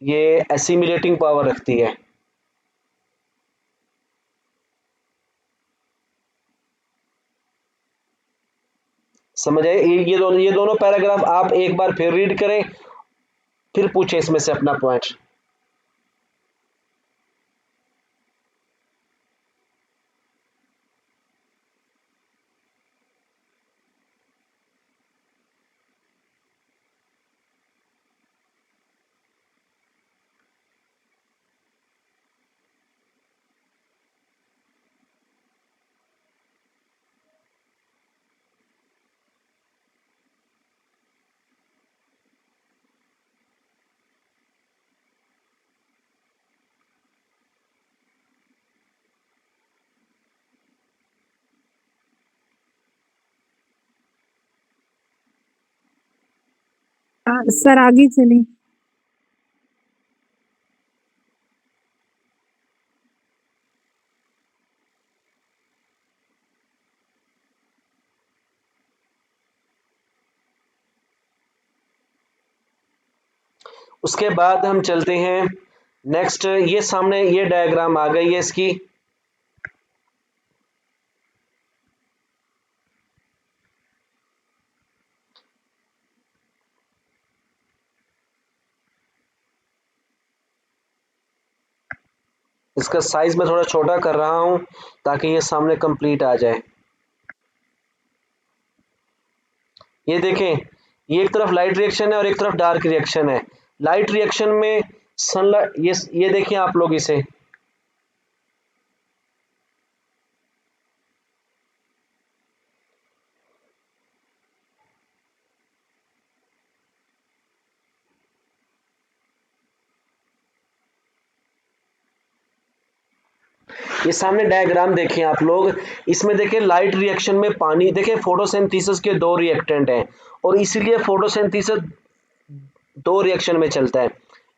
ये एसिमिलेटिंग पावर रखती है। समझ आए? ये दोनों पैराग्राफ आप एक बार फिर रीड करें, फिर पूछें इसमें से अपना पॉइंट। सर आगे चलें। उसके बाद हम चलते हैं नेक्स्ट। ये सामने ये डायग्राम आ गई है इसकी। इसका साइज मैं थोड़ा छोटा कर रहा हूं ताकि ये सामने कंप्लीट आ जाए। ये देखें, ये एक तरफ लाइट रिएक्शन है और एक तरफ डार्क रिएक्शन है। लाइट रिएक्शन में सनलाइट, ये देखें आप लोग इसे, ये सामने डायग्राम देखें आप लोग। इसमें देखें लाइट रिएक्शन में पानी, देखें फोटोसिंथेसिस के दो रिएक्टेंट हैं और इसीलिए फोटोसिंथेसिस दो रिएक्शन में चलता है।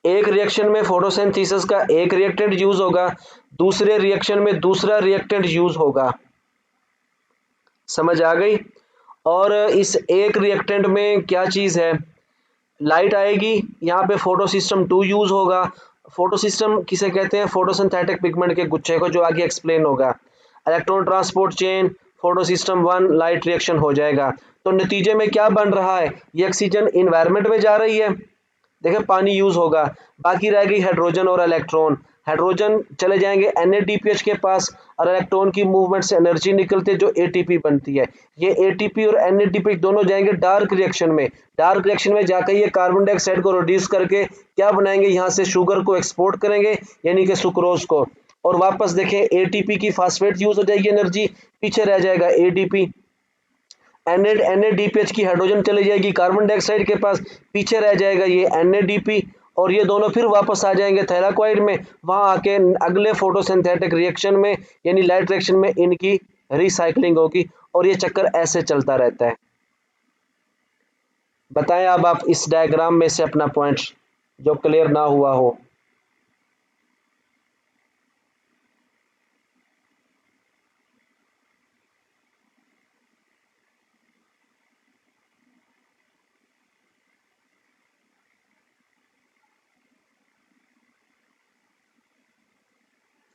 एक रिएक्शन में फोटोसिंथेसिस का एक रिएक्टेंट यूज होगा, दूसरे रिएक्शन में दूसरा रिएक्टेंट यूज होगा। समझ आ गई? और इस एक रिएक्टेंट में क्या चीज है, लाइट आएगी, यहाँ पे फोटो सिस्टम 2 यूज होगा। फोटो सिस्टम किसे कहते हैं? फोटोसिंथेटिक पिगमेंट के गुच्छे को, जो आगे एक्सप्लेन होगा। Electron transport chain, photo system 1, light reaction हो जाएगा। तो नतीजे में क्या बन रहा है, ये ऑक्सीजन इन्वायरमेंट में जा रही है, देखिए पानी यूज होगा, बाकी रह गई हाइड्रोजन और इलेक्ट्रॉन। हाइड्रोजन चले जाएंगे NADPH के पास और इलेक्ट्रॉन की मूवमेंट से एनर्जी निकलती है जो ATP बनती है। ये ATP और NADPH दोनों जाएंगे डार्क रिएक्शन में। डार्क रिएक्शन में जाकर ये कार्बन डाइऑक्साइड को रिड्यूस करके क्या बनाएंगे, यहाँ से शुगर को एक्सपोर्ट करेंगे यानी कि सुक्रोज को, और वापस देखें ATP की फास्फेट यूज हो जाएगी, एनर्जी पीछे रह जाएगा ADP। NADPH की हाइड्रोजन चली जाएगी कार्बन डाइऑक्साइड के पास, पीछे रह जाएगा ये NADP, और ये दोनों फिर वापस आ जाएंगे थैलाकोइड में। वहां आके अगले फोटोसिंथेटिक रिएक्शन में यानी लाइट रिएक्शन में इनकी रिसाइकलिंग होगी और ये चक्कर ऐसे चलता रहता है। बताएं अब आप इस डायग्राम में से अपना पॉइंट जो क्लियर ना हुआ हो।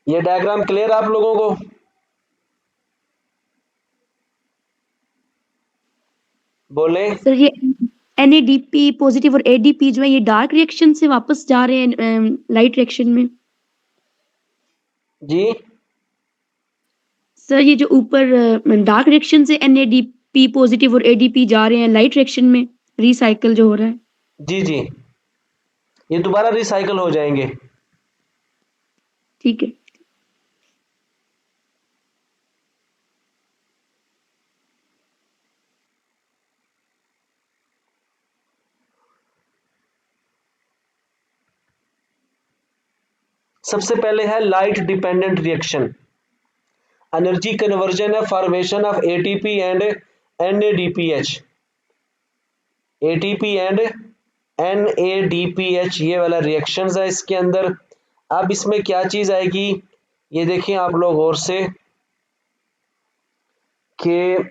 ये डायग्राम क्लियर आप लोगों को? बोले। सर ये NADP पॉजिटिव और ADP जो है ये डार्क रिएक्शन से वापस जा रहे हैं लाइट रिएक्शन में। जी सर ये जो ऊपर डार्क रिएक्शन से NADP पॉजिटिव और ADP जा रहे हैं लाइट रिएक्शन में, रिसाइकल जो हो रहा है। जी जी, ये दोबारा रिसाइकल हो जाएंगे। ठीक है। सबसे पहले है light dependent reaction, energy conversion है, formation of ATP and NADPH, ATP and NADPH ये वाला रिएक्शंस है इसके अंदर। अब इसमें क्या चीज आएगी, ये देखें आप लोग गौर से कि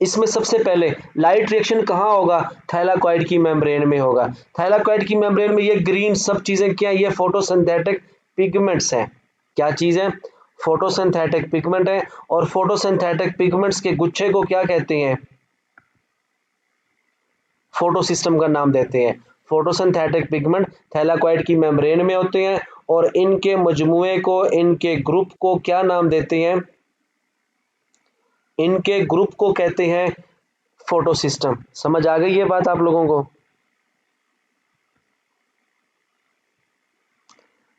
इसमें सबसे पहले लाइट रिएक्शन कहाँ होगा, थैलाकॉइड की मेम्ब्रेन में होगा। थैलाकॉइड की मेम्ब्रेन में ये ग्रीन सब चीजें क्या है, ये फोटोसिंथेटिक पिगमेंट्स हैं। क्या चीज है, फोटोसिंथेटिक पिगमेंट है। और फोटोसिंथेटिक पिगमेंट्स के गुच्छे को क्या कहते हैं, फोटो सिस्टम का नाम देते हैं। फोटोसिंथेटिक पिगमेंट थैलाकॉइड की मेम्ब्रेन में होते हैं और इनके मजमूए को, इनके ग्रुप को क्या नाम देते हैं, इनके ग्रुप को कहते हैं फोटो सिस्टम। समझ आ गई ये बात आप लोगों को,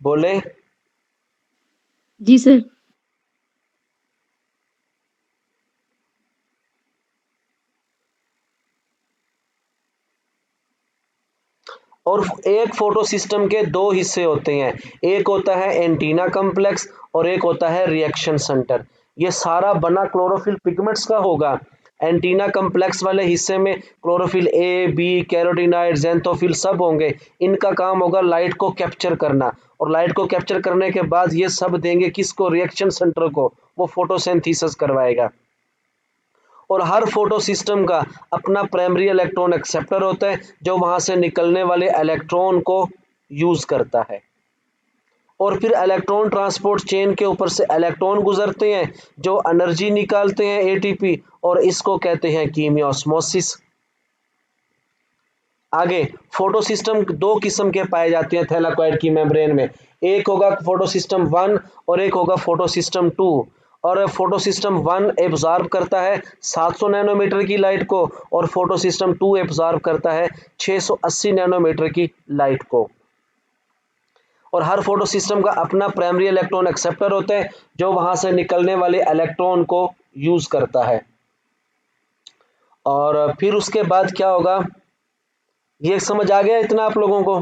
बोले? जी सर। और एक फोटो सिस्टम के दो हिस्से होते हैं, एक होता है एंटीना कॉम्प्लेक्स और एक होता है रिएक्शन सेंटर। ये सारा बना क्लोरोफिल पिगमेंट्स का होगा। एंटीना कॉम्प्लेक्स वाले हिस्से में chlorophyll A, B, carotenoid, xanthophyll सब होंगे। इनका काम होगा लाइट को कैप्चर करना, और लाइट को कैप्चर करने के बाद ये सब देंगे किसको, रिएक्शन सेंटर को, वो फोटोसिंथेसिस करवाएगा। और हर फोटो सिस्टम का अपना प्राइमरी इलेक्ट्रॉन एक्सेप्टर होता है जो वहां से निकलने वाले इलेक्ट्रॉन को यूज करता है। और फिर इलेक्ट्रॉन ट्रांसपोर्ट चेन के ऊपर से इलेक्ट्रॉन गुजरते हैं जो एनर्जी निकालते हैं एटीपी, और इसको कहते हैं कीमियोस्मोसिस। आगे फोटो सिस्टम दो किस्म के पाए जाते हैं थैलाकॉइड की मेम्ब्रेन में, एक होगा फोटो सिस्टम 1 और एक होगा फोटो सिस्टम 2। और फोटो सिस्टम 1 एब्जॉर्ब करता है 700 नैनोमीटर की लाइट को और फोटो सिस्टम 2 एब्जॉर्ब करता है 680 नैनोमीटर की लाइट को। और हर फोटो सिस्टम का अपना प्राइमरी इलेक्ट्रॉन एक्सेप्टर होता है जो वहां से निकलने वाले इलेक्ट्रॉन को यूज करता है। और फिर उसके बाद क्या होगा, ये समझ आ गया इतना आप लोगों को?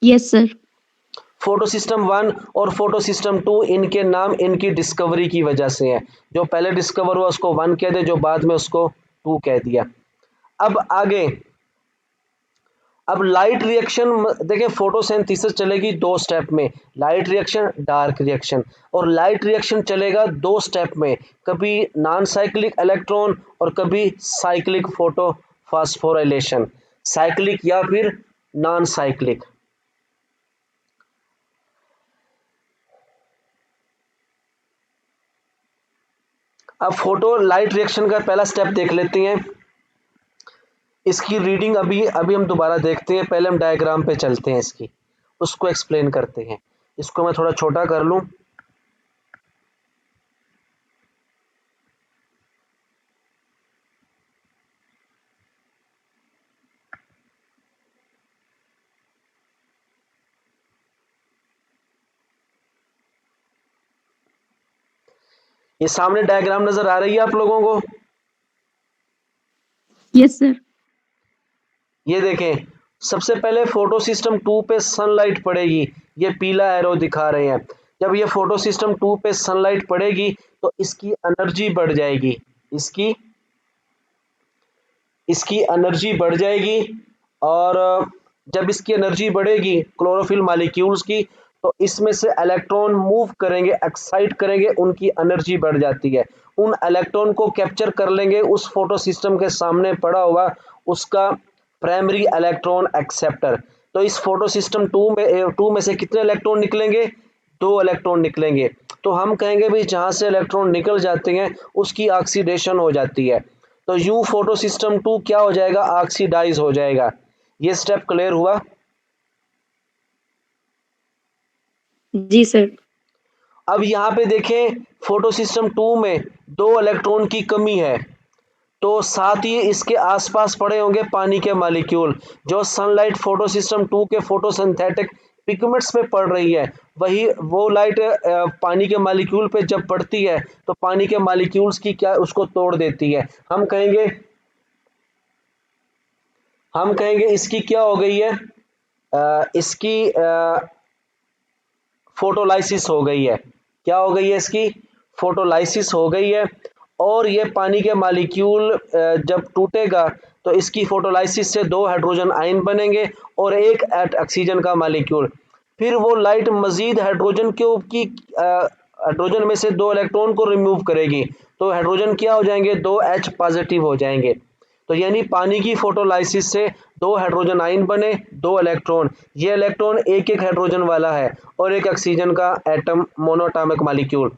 Yes sir. फोटो सिस्टम 1 और फोटो सिस्टम 2 इनके नाम इनकी डिस्कवरी की वजह से है। जो पहले डिस्कवर हुआ उसको 1 कह दे, जो बाद में उसको 2 कह दिया। अब आगे, अब लाइट रिएक्शन देखें, फोटोसिंथेसिस चलेगी दो स्टेप में, लाइट रिएक्शन, डार्क रिएक्शन। और लाइट रिएक्शन चलेगा दो स्टेप में, कभी नॉन साइक्लिक इलेक्ट्रॉन और कभी साइक्लिक फोटो फास्फोराइलेशन, साइक्लिक या फिर नॉन साइक्लिक। अब फोटो लाइट रिएक्शन का पहला स्टेप देख लेते हैं। इसकी रीडिंग अभी अभी हम दोबारा देखते हैं, पहले हम डायग्राम पे चलते हैं इसकी, उसको एक्सप्लेन करते हैं। इसको मैं थोड़ा छोटा कर लूं। ये सामने डायग्राम नजर आ रही है आप लोगों को? Yes sir. ये देखें, सबसे पहले फोटो सिस्टम 2 पे सनलाइट पड़ेगी, ये पीला एरो दिखा रहे हैं। जब ये फोटो सिस्टम 2 पे सनलाइट पड़ेगी तो इसकी एनर्जी बढ़ जाएगी, इसकी एनर्जी बढ़ जाएगी। और जब इसकी एनर्जी बढ़ेगी क्लोरोफिल मॉलिक्यूल्स की, तो इसमें से इलेक्ट्रॉन मूव करेंगे, एक्साइट करेंगे, उनकी एनर्जी बढ़ जाती है। उन इलेक्ट्रॉन को कैप्चर कर लेंगे उस फोटो सिस्टम के सामने पड़ा हुआ उसका प्राइमरी इलेक्ट्रॉन एक्सेप्टर। तो इस फोटो सिस्टम 2 में से कितने इलेक्ट्रॉन निकलेंगे, 2 इलेक्ट्रॉन निकलेंगे। तो हम कहेंगे भाई जहां से इलेक्ट्रॉन निकल जाते हैं उसकी ऑक्सीडेशन हो जाती है, तो यू फोटो सिस्टम 2 क्या हो जाएगा, ऑक्सीडाइज हो जाएगा। ये स्टेप क्लियर हुआ? जी सर। अब यहाँ पे देखें, फोटो सिस्टम 2 में 2 इलेक्ट्रॉन की कमी है, तो साथ ही इसके आसपास पड़े होंगे पानी के मॉलिक्यूल। जो सनलाइट फोटो सिस्टम 2 के फोटोसिंथेटिक पिगमेंट्स पे पड़ रही है, वही वो लाइट पानी के मॉलिक्यूल पे जब पड़ती है तो पानी के मॉलिक्यूल्स की क्या, उसको तोड़ देती है। हम कहेंगे इसकी क्या हो गई है, इसकी फोटोलाइसिस हो गई है। क्या हो गई है? इसकी फोटोलाइसिस हो गई है और ये पानी के मालिक्यूल जब टूटेगा तो इसकी फोटोलाइसिस से 2 हाइड्रोजन आयन बनेंगे और एक ऑक्सीजन का मालिक्यूल। फिर वो लाइट मजीद हाइड्रोजन की हाइड्रोजन में से 2 इलेक्ट्रॉन को रिमूव करेगी, तो हाइड्रोजन क्या हो जाएंगे? 2H पॉजिटिव हो जाएंगे। तो यानी पानी की फोटोलाइसिस से 2 हाइड्रोजन आयन बने, 2 इलेक्ट्रॉन। ये इलेक्ट्रॉन एक एक हाइड्रोजन वाला है और एक ऑक्सीजन का एटम मोनोएटॉमिक मॉलिक्यूल।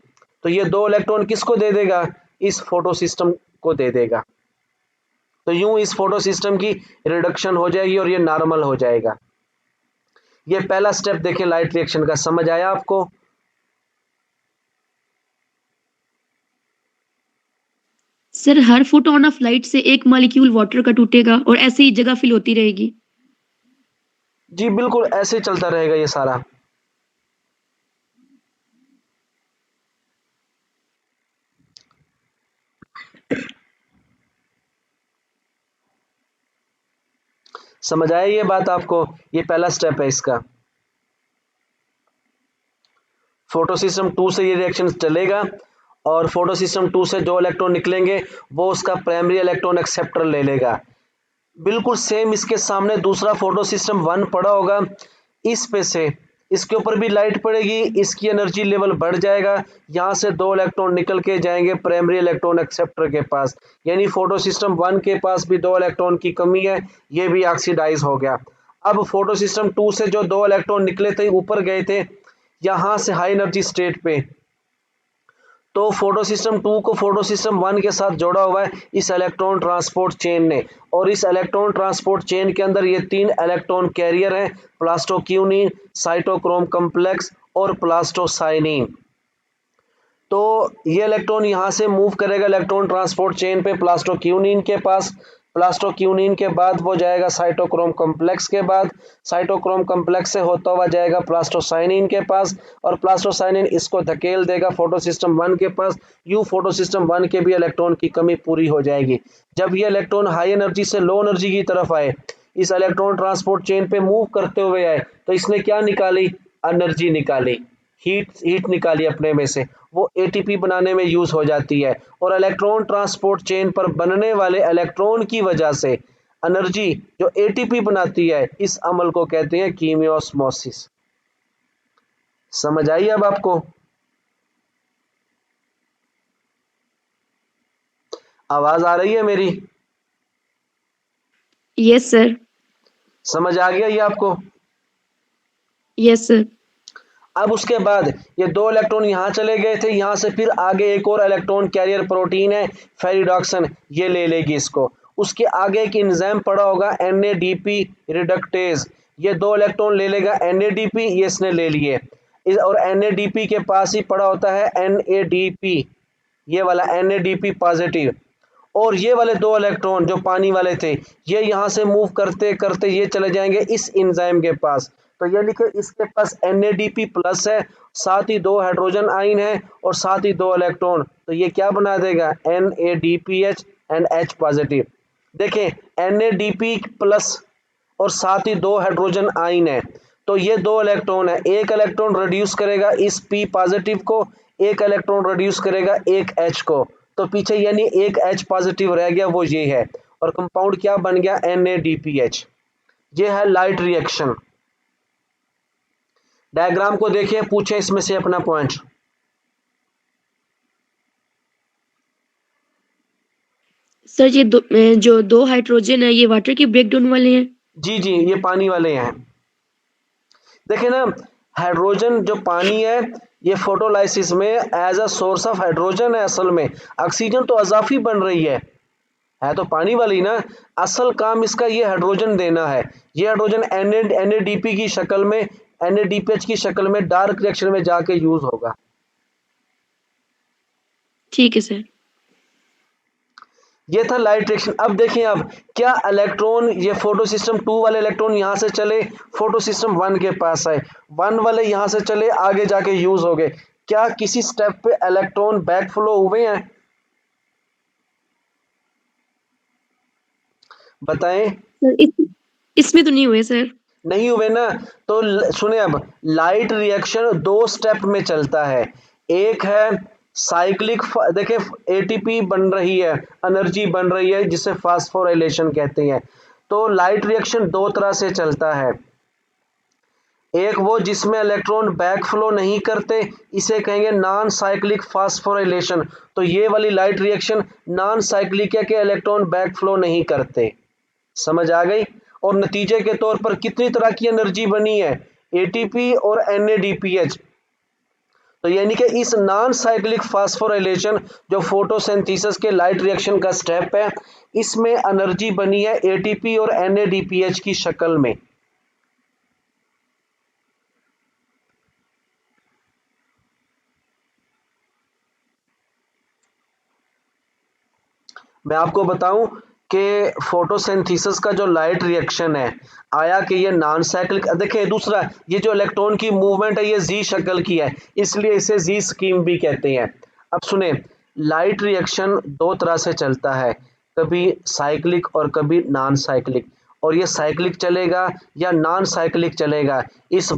तो ये 2 इलेक्ट्रॉन किसको दे देगा? इस फोटो सिस्टम को दे देगा। तो यूं इस फोटो सिस्टम की रिडक्शन हो जाएगी और ये नॉर्मल हो जाएगा। ये पहला स्टेप देखें लाइट रिएक्शन का। समझ आया आपको? Sir her photon of light से एक मॉलिक्यूल वाटर का टूटेगा और ऐसे ही जगह फिल होती रहेगी। जी बिल्कुल, ऐसे चलता रहेगा ये सारा। समझ आया ये बात आपको? ये पहला स्टेप है इसका। फोटो सिस्टम 2 से ये रिएक्शन चलेगा और फोटो सिस्टम 2 से जो इलेक्ट्रॉन निकलेंगे वो उसका प्राइमरी इलेक्ट्रॉन एक्सेप्टर ले लेगा। बिल्कुल सेम इसके सामने दूसरा फोटो सिस्टम 1 पड़ा होगा, इस पे से इसके ऊपर भी लाइट पड़ेगी, इसकी एनर्जी लेवल बढ़ जाएगा, यहाँ से 2 इलेक्ट्रॉन निकल के जाएंगे प्राइमरी इलेक्ट्रॉन एक्सेप्टर के पास। यानी फोटो सिस्टम 1 के पास भी 2 इलेक्ट्रॉन की कमी है, ये भी ऑक्सीडाइज हो गया। अब फोटो सिस्टम 2 से जो 2 इलेक्ट्रॉन निकले थे ऊपर गए थे यहाँ से हाई एनर्जी स्टेट पे, तो फोटो सिस्टम 2 को फोटो सिस्टम 1 के साथ जोड़ा हुआ है इस इलेक्ट्रॉन ट्रांसपोर्ट चेन ने। और इस इलेक्ट्रॉन ट्रांसपोर्ट चेन के अंदर ये 3 इलेक्ट्रॉन कैरियर हैं, प्लास्टोक्यूनिन, साइटोक्रोम कॉम्प्लेक्स और प्लास्टोसाइनिन। तो ये इलेक्ट्रॉन यहाँ से मूव करेगा इलेक्ट्रॉन ट्रांसपोर्ट चेन पे प्लास्टोक्यूनिन के पास, प्लास्टोक्यूनिन के बाद वो जाएगा साइटोक्रोम कॉम्प्लेक्स के बाद, साइटोक्रोम कॉम्प्लेक्स से होता हुआ जाएगा प्लास्टोसाइनिन के पास और प्लास्टोसाइनिन इसको धकेल देगा फोटो सिस्टम 1 के पास। यू फोटो सिस्टम 1 के भी इलेक्ट्रॉन की कमी पूरी हो जाएगी। जब ये इलेक्ट्रॉन हाई एनर्जी से लो एनर्जी की तरफ आए, इस इलेक्ट्रॉन ट्रांसपोर्ट चेन पे मूव करते हुए आए, तो इसने क्या निकाली? एनर्जी निकाली, हीट निकाली अपने में से, वो एटीपी बनाने में यूज हो जाती है। और इलेक्ट्रॉन ट्रांसपोर्ट चेन पर बनने वाले इलेक्ट्रॉन की वजह से एनर्जी जो एटीपी बनाती है, इस अमल को कहते हैं कीमियोस्मोसिस। समझ आई अब आपको? आवाज आ रही है मेरी? Yes sir. समझ आ गया ये आपको? Yes sir. अब उसके बाद ये 2 इलेक्ट्रॉन यहाँ चले गए थे, यहाँ से फिर आगे एक और इलेक्ट्रॉन कैरियर प्रोटीन है फेरिडॉक्सिन, ये ले लेगी इसको। उसके आगे एक एंजाइम पड़ा होगा NADP रिडक्टेज, ये 2 इलेक्ट्रॉन ले लेगा NADP, ये इसने ले लिए। और NADP के पास ही पड़ा होता है NADP, ये वाला NADP पॉजिटिव। और ये वाले 2 इलेक्ट्रॉन जो पानी वाले थे, ये यहाँ से मूव करते करते ये चले जाएंगे इस एंजाइम के पास। तो ये लिखे इसके पास NADP प्लस है, साथ ही 2 हाइड्रोजन आयन है और साथ ही 2 इलेक्ट्रॉन। तो ये क्या बना देगा? NADPH and H positive. देखें NADP प्लस और साथ ही 2 हाइड्रोजन आयन है, तो ये 2 इलेक्ट्रॉन है, एक इलेक्ट्रॉन रिड्यूस करेगा इस P पॉजिटिव को, एक इलेक्ट्रॉन रिड्यूस करेगा एक H को, तो पीछे यानी एक H पॉजिटिव रह गया, वो ये है। और कंपाउंड क्या बन गया? NADPH। ये है लाइट रिएक्शन। डायग्राम को देखिए, पूछे इसमें से अपना पॉइंट। सर ये जो 2 हाइड्रोजन है ये वाटर के ब्रेकडाउन वाले हैं। जी जी, ये पानी वाले हैं। देखे ना, हाइड्रोजन जो पानी है ये फोटोलाइसिस में as a source of hydrogen है असल में। ऑक्सीजन तो अजाफी बन रही है तो पानी वाली ना, असल काम इसका ये हाइड्रोजन देना है। ये हाइड्रोजन NADP की शक्ल में, NADPH की शक्ल में डार्क रिएक्शन में जाके यूज होगा। ठीक है सर। ये था लाइट रिएक्शन। अब देखें, अब क्या इलेक्ट्रॉन, ये फोटो सिस्टम 2 वाले इलेक्ट्रॉन यहाँ से चले फोटो सिस्टम 1 के पास आए, 1 वाले यहाँ से चले आगे जाके यूज हो गए, क्या किसी स्टेप पे इलेक्ट्रॉन बैक फ्लो हुए हैं? बताएं। सर इसमें तो नहीं हुए सर। नहीं हुए ना, तो सुने अब, लाइट रिएक्शन 2 स्टेप में चलता है। एक है साइक्लिक, देखिए एटीपी बन रही है, एनर्जी बन रही है जिसे फास्फोराइलेशन कहते हैं। तो लाइट रिएक्शन 2 तरह से चलता है, एक वो जिसमें इलेक्ट्रॉन बैक फ्लो नहीं करते, इसे कहेंगे नॉन साइक्लिक फास्फोराइलेशन। तो ये वाली लाइट रिएक्शन नॉन साइक्लिक है कि इलेक्ट्रॉन बैक फ्लो नहीं करते। समझ आ गई? और नतीजे के तौर पर कितनी तरह की एनर्जी बनी है, एटीपी और NADPH। तो यानी कि इस नॉन साइक्लिक फास्फोराइलेशन जो फोटोसिंथेसिस के लाइट रिएक्शन का स्टेप है, इसमें एनर्जी बनी है एटीपी और NADPH की शक्ल में। मैं आपको बताऊं कि फोटोसिंथेसिस का जो लाइट रिएक्शन है, आया कि ये नॉन साइक्लिक, देखिए दूसरा, ये जो इलेक्ट्रॉन की मूवमेंट है ये जी शक्ल की है, इसलिए इसे जी स्कीम भी कहते हैं। अब सुने, लाइट रिएक्शन 2 तरह से चलता है, कभी साइक्लिक और कभी नॉन साइक्लिक। और ये साइक्लिक चलेगा या नॉन साइक्लिक चलेगा, इस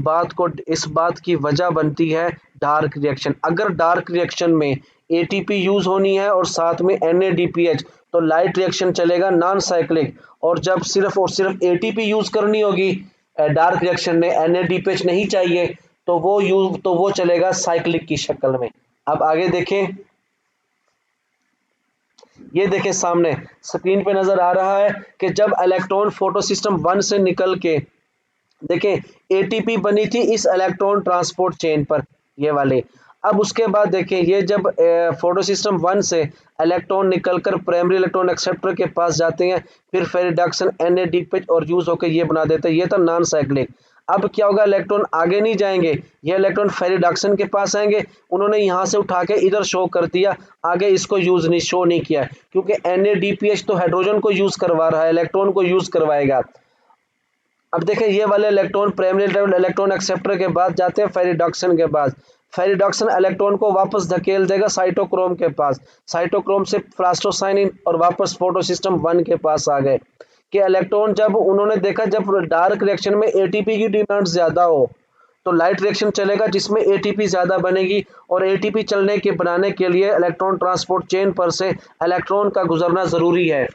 बात की वजह बनती है डार्क रिएक्शन। अगर डार्क रिएक्शन में एटीपी यूज होनी है और साथ में NADPH, तो लाइट रिएक्शन चलेगा नॉन साइक्लिक। और जब सिर्फ और सिर्फ एटीपी यूज करनी होगी डार्क रिएक्शन में, NADPH नहीं चाहिए, तो वो चलेगा साइक्लिक की शक्ल में। अब आगे देखें, ये देखें सामने स्क्रीन पे नजर आ रहा है कि जब इलेक्ट्रॉन फोटो सिस्टम 1 से निकल के, देखें एटीपी बनी थी इस इलेक्ट्रॉन ट्रांसपोर्ट चेन पर, ये वाले। अब उसके बाद देखें, ये जब फोटो सिस्टम 1 से इलेक्ट्रॉन निकलकर प्राइमरी इलेक्ट्रॉन एक्सेप्टर के पास जाते हैं, फिर फेरिडक्शन NADPH और यूज होकर ये बना देते हैं, ये था नॉन साइक्लिक। अब क्या होगा, इलेक्ट्रॉन आगे नहीं जाएंगे, ये इलेक्ट्रॉन फेरिडक्शन के पास आएंगे, उन्होंने यहाँ से उठा के इधर शो कर दिया, आगे इसको यूज नहीं शो नहीं किया, क्योंकि NADPH तो हाइड्रोजन को यूज करवा रहा है, इलेक्ट्रॉन को यूज करवाएगा। अब देखें ये वाले इलेक्ट्रॉन प्राइमरी इलेक्ट्रॉन एक्सेप्टर के बाद जाते हैं फेरिडक्शन के बाद, फेरिडक्शन इलेक्ट्रॉन को वापस धकेल देगा साइटोक्रोम के पास, साइटोक्रोम से प्लास्टोसाइनिन और वापस फोटो सिस्टम 1 के पास आ गए। कि इलेक्ट्रॉन जब उन्होंने देखा, जब डार्क रिएक्शन में एटीपी की डिमांड ज्यादा हो तो लाइट रिएक्शन चलेगा जिसमें एटीपी ज्यादा बनेगी, और एटीपी चलने के बनाने के लिए इलेक्ट्रॉन ट्रांसपोर्ट चेन पर से इलेक्ट्रॉन का गुजरना जरूरी है,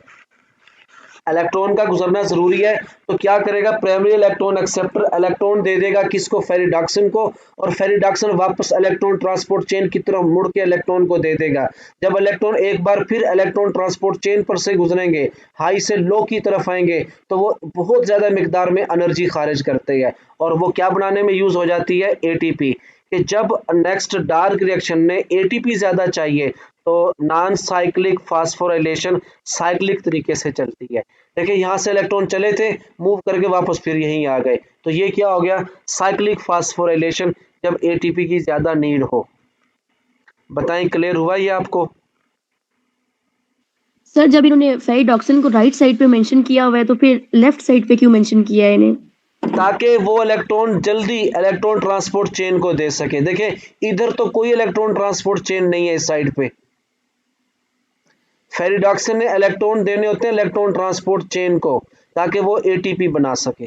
इलेक्ट्रॉन का गुजरना जरूरी है। तो क्या करेगा प्राइमरी इलेक्ट्रॉन एक्सेप्टर, इलेक्ट्रॉन दे देगा किसको, फेरिडक्शन को, और फेरिडक्शन वापस इलेक्ट्रॉन ट्रांसपोर्ट चेन की तरफ मुड़ के इलेक्ट्रॉन को दे देगा। जब इलेक्ट्रॉन एक बार फिर इलेक्ट्रॉन ट्रांसपोर्ट चेन पर से गुजरेंगे, हाई से लो की तरफ आएंगे, तो वो बहुत ज्यादा मिकदार में एनर्जी खारिज करते हैं, और वो क्या बनाने में यूज हो जाती है, एटीपी। कि जब नेक्स्ट डार्क रिएक्शन में एटीपी ज्यादा चाहिए, तो नॉन साइक्लिक फास्फोराइलेशन साइक्लिक तरीके से चलती है। देखिए यहाँ से इलेक्ट्रॉन चले थे, मूव करके वापस फिर यहीं आ गए, तो ये क्या हो गया, साइक्लिक फास्फोराइलेशन, जब एटीपी की ज्यादा नीड हो। बताएं, क्लियर हुआ ये आपको? सर जब इन्होंने फेरिडॉक्सिन को राइट साइड पे मेंशन किया हुआ है तो फिर लेफ्ट साइड पे क्यों मेंशन किया है इन्हें? ताकि वो इलेक्ट्रॉन जल्दी इलेक्ट्रॉन ट्रांसपोर्ट चेन को दे सके। देखिए इधर तो कोई इलेक्ट्रॉन ट्रांसपोर्ट चेन नहीं है इस साइड पे, फेरिडॉक्सिन ने इलेक्ट्रॉन देने होते हैं इलेक्ट्रॉन ट्रांसपोर्ट चेन को, ताकि वो एटीपी बना सके।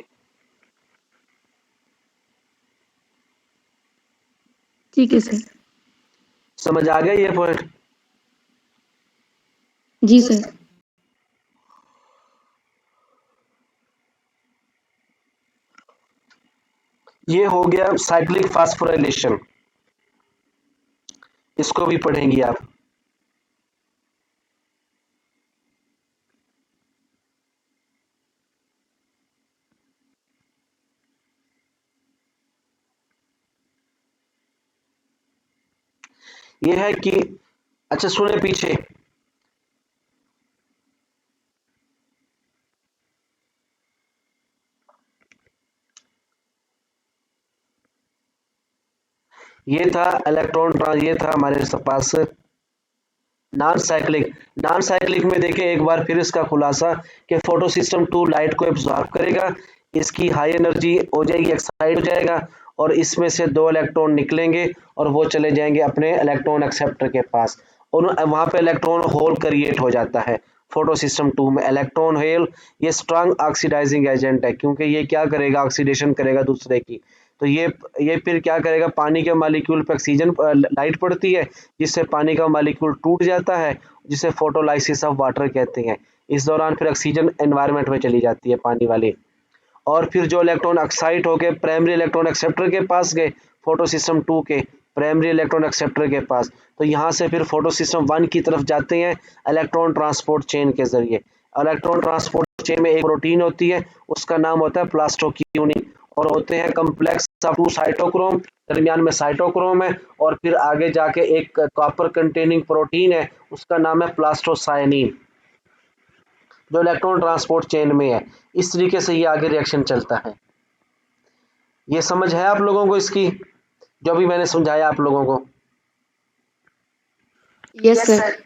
ठीक है सर। समझ आ गया ये पॉइंट? जी सर। ये हो गया साइक्लिक फास्फोराइलेशन, इसको भी पढ़ेंगी आप। ये है कि, अच्छा सुने पीछे, ये था ये था हमारे पास नॉन साइक्लिक। नॉन साइक्लिक में देखें एक बार फिर इसका खुलासा कि फोटो सिस्टम 2 लाइट को एब्जॉर्ब करेगा, इसकी हाई एनर्जी हो जाएगी, एक्साइट हो जाएगा, और इसमें से 2 इलेक्ट्रॉन निकलेंगे और वो चले जाएंगे अपने इलेक्ट्रॉन एक्सेप्टर के पास, और वहां पे इलेक्ट्रॉन होल क्रिएट हो जाता है। फोटो सिस्टम 2 में। इलेक्ट्रॉन हेल ये स्ट्रांग ऑक्सीडाइजिंग एजेंट है, क्योंकि ये क्या करेगा, ऑक्सीडेशन करेगा दूसरे की। तो ये फिर क्या करेगा, पानी के मॉलिक्यूल पे ऑक्सीजन लाइट पड़ती है, जिससे पानी का मॉलिक्यूल टूट जाता है, जिसे फोटोलाइसिस ऑफ वाटर कहते हैं। इस दौरान फिर ऑक्सीजन एनवायरनमेंट में चली जाती है पानी वाली, और फिर जो इलेक्ट्रॉन एक्साइट होकर प्राइमरी इलेक्ट्रॉन एक्सेप्टर के पास गए, फोटो सिस्टम 2 के प्राइमरी इलेक्ट्रॉन एक्सेप्टर के पास, तो यहाँ से फिर फोटो सिस्टम 1 की तरफ जाते हैं इलेक्ट्रॉन ट्रांसपोर्ट चेन के जरिए। इलेक्ट्रॉन ट्रांसपोर्ट चेन में एक प्रोटीन होती है, उसका नाम होता है प्लास्टोक्यूनिन, और होते हैं कम्प्लेक्स ऑफ 2 साइटोक्रोम, दरमियान में साइटोक्रोम है, और फिर आगे जाके एक कॉपर कंटेनिंग प्रोटीन है, उसका नाम है प्लास्टोसाइनिन, जो इलेक्ट्रॉन ट्रांसपोर्ट चेन में है। इस तरीके से ये आगे रिएक्शन चलता है। ये समझ है आप लोगों को इसकी, जो भी मैंने समझाया आप लोगों को? Yes sir.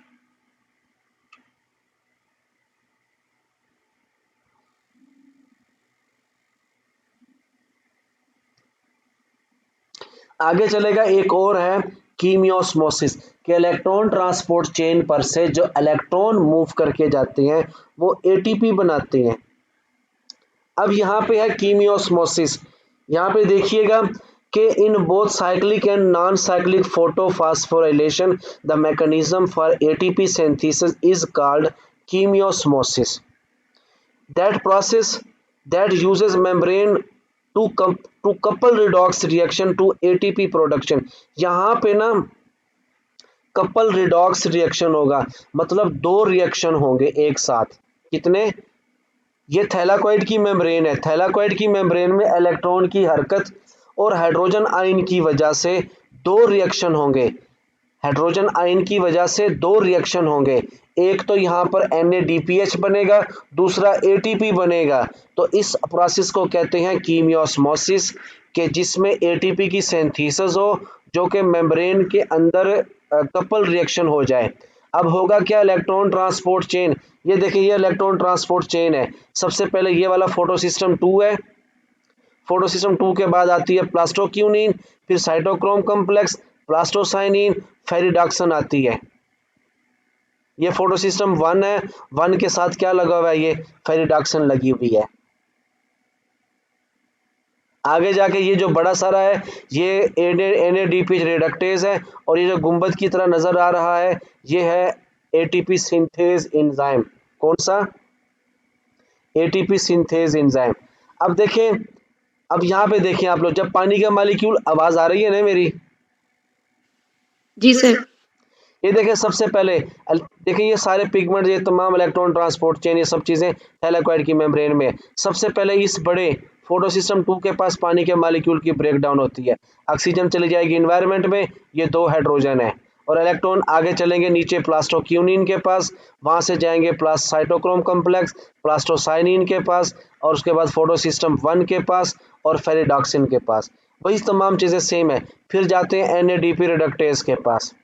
आगे चलेगा, एक और है कीमियोस्मोसिस, कि इलेक्ट्रॉन ट्रांसपोर्ट चेन पर से जो इलेक्ट्रॉन मूव करके जाते हैं वो एटीपी बनाते हैं। अब यहाँ पे है कीमियोस्मोसिस, यहाँ पे देखिएगा कि in both cyclic and non cyclic photophosphorylation the mechanism for ATP synthesis is called chemiosmosis. That process that uses membrane to couple redox reaction to ATP production। यहाँ पे ना कपल रिडॉक्स रिएक्शन होगा, मतलब 2 रिएक्शन होंगे एक साथ। कितने? ये थैलाकॉइड की मेम्ब्रेन है, थैलाकॉइड की मेम्ब्रेन में इलेक्ट्रॉन की हरकत और हाइड्रोजन आयन की वजह से 2 रिएक्शन होंगे, हाइड्रोजन आयन की वजह से 2 रिएक्शन होंगे। एक तो यहाँ पर NADPH बनेगा, दूसरा ATP बनेगा। तो इस प्रोसेस को कहते हैं कीमियोस्मोसिस, के जिसमें ATP की सिंथेसिस हो, जो कि मेम्ब्रेन के अंदर कपल रिएक्शन हो जाए। अब होगा क्या, इलेक्ट्रॉन ट्रांसपोर्ट चेन। ये देखिए, ये इलेक्ट्रॉन ट्रांसपोर्ट चेन है। सबसे पहले ये वाला फोटो सिस्टम 2 है, फोटो सिस्टम 2 के बाद आती है प्लास्टोक्यूनिन, फिर साइटोक्रोम कॉम्प्लेक्स, प्लास्टोसाइनिन, फेरिडॉक्सिन आती है। ये फोटो सिस्टम 1 है, 1 के साथ क्या लगा हुआ है, ये फेरिडॉक्सिन लगी हुई है। आगे जाके ये जो बड़ा सारा है ये NADPH रिडक्टेज है, और ये जो गुंबद की तरह नजर आ रहा है ये है ATP सिंथेज एंजाइम। कौन सा? ATP synthase enzyme. अब देखें, अब यहाँ पे देखें आप लोग, जब पानी का मॉलिक्यूल, आवाज आ रही है ना मेरी? जी सर। ये देखें, सबसे पहले देखिए ये सारे पिगमेंट, ये तमाम इलेक्ट्रॉन ट्रांसपोर्ट चेन, ये सब चीजें थैलाकॉइड की मेम्ब्रेन में। सबसे पहले इस बड़े फोटो सिस्टम 2 के पास पानी के मॉलिक्यूल की ब्रेकडाउन होती है, ऑक्सीजन चली जाएगी एनवायरनमेंट में, ये 2 हाइड्रोजन है, और इलेक्ट्रॉन आगे चलेंगे नीचे प्लास्टोक्यूनिन के पास, वहां से जाएंगे साइटोक्रोम कॉम्प्लेक्स, प्लास्टोसाइनिन के पास, और उसके बाद फोटो सिस्टम 1 के पास और फेरिडॉक्सिन के पास। वही तमाम चीजें सेम है। फिर जाते हैं NADP रिडक्टेज के पास।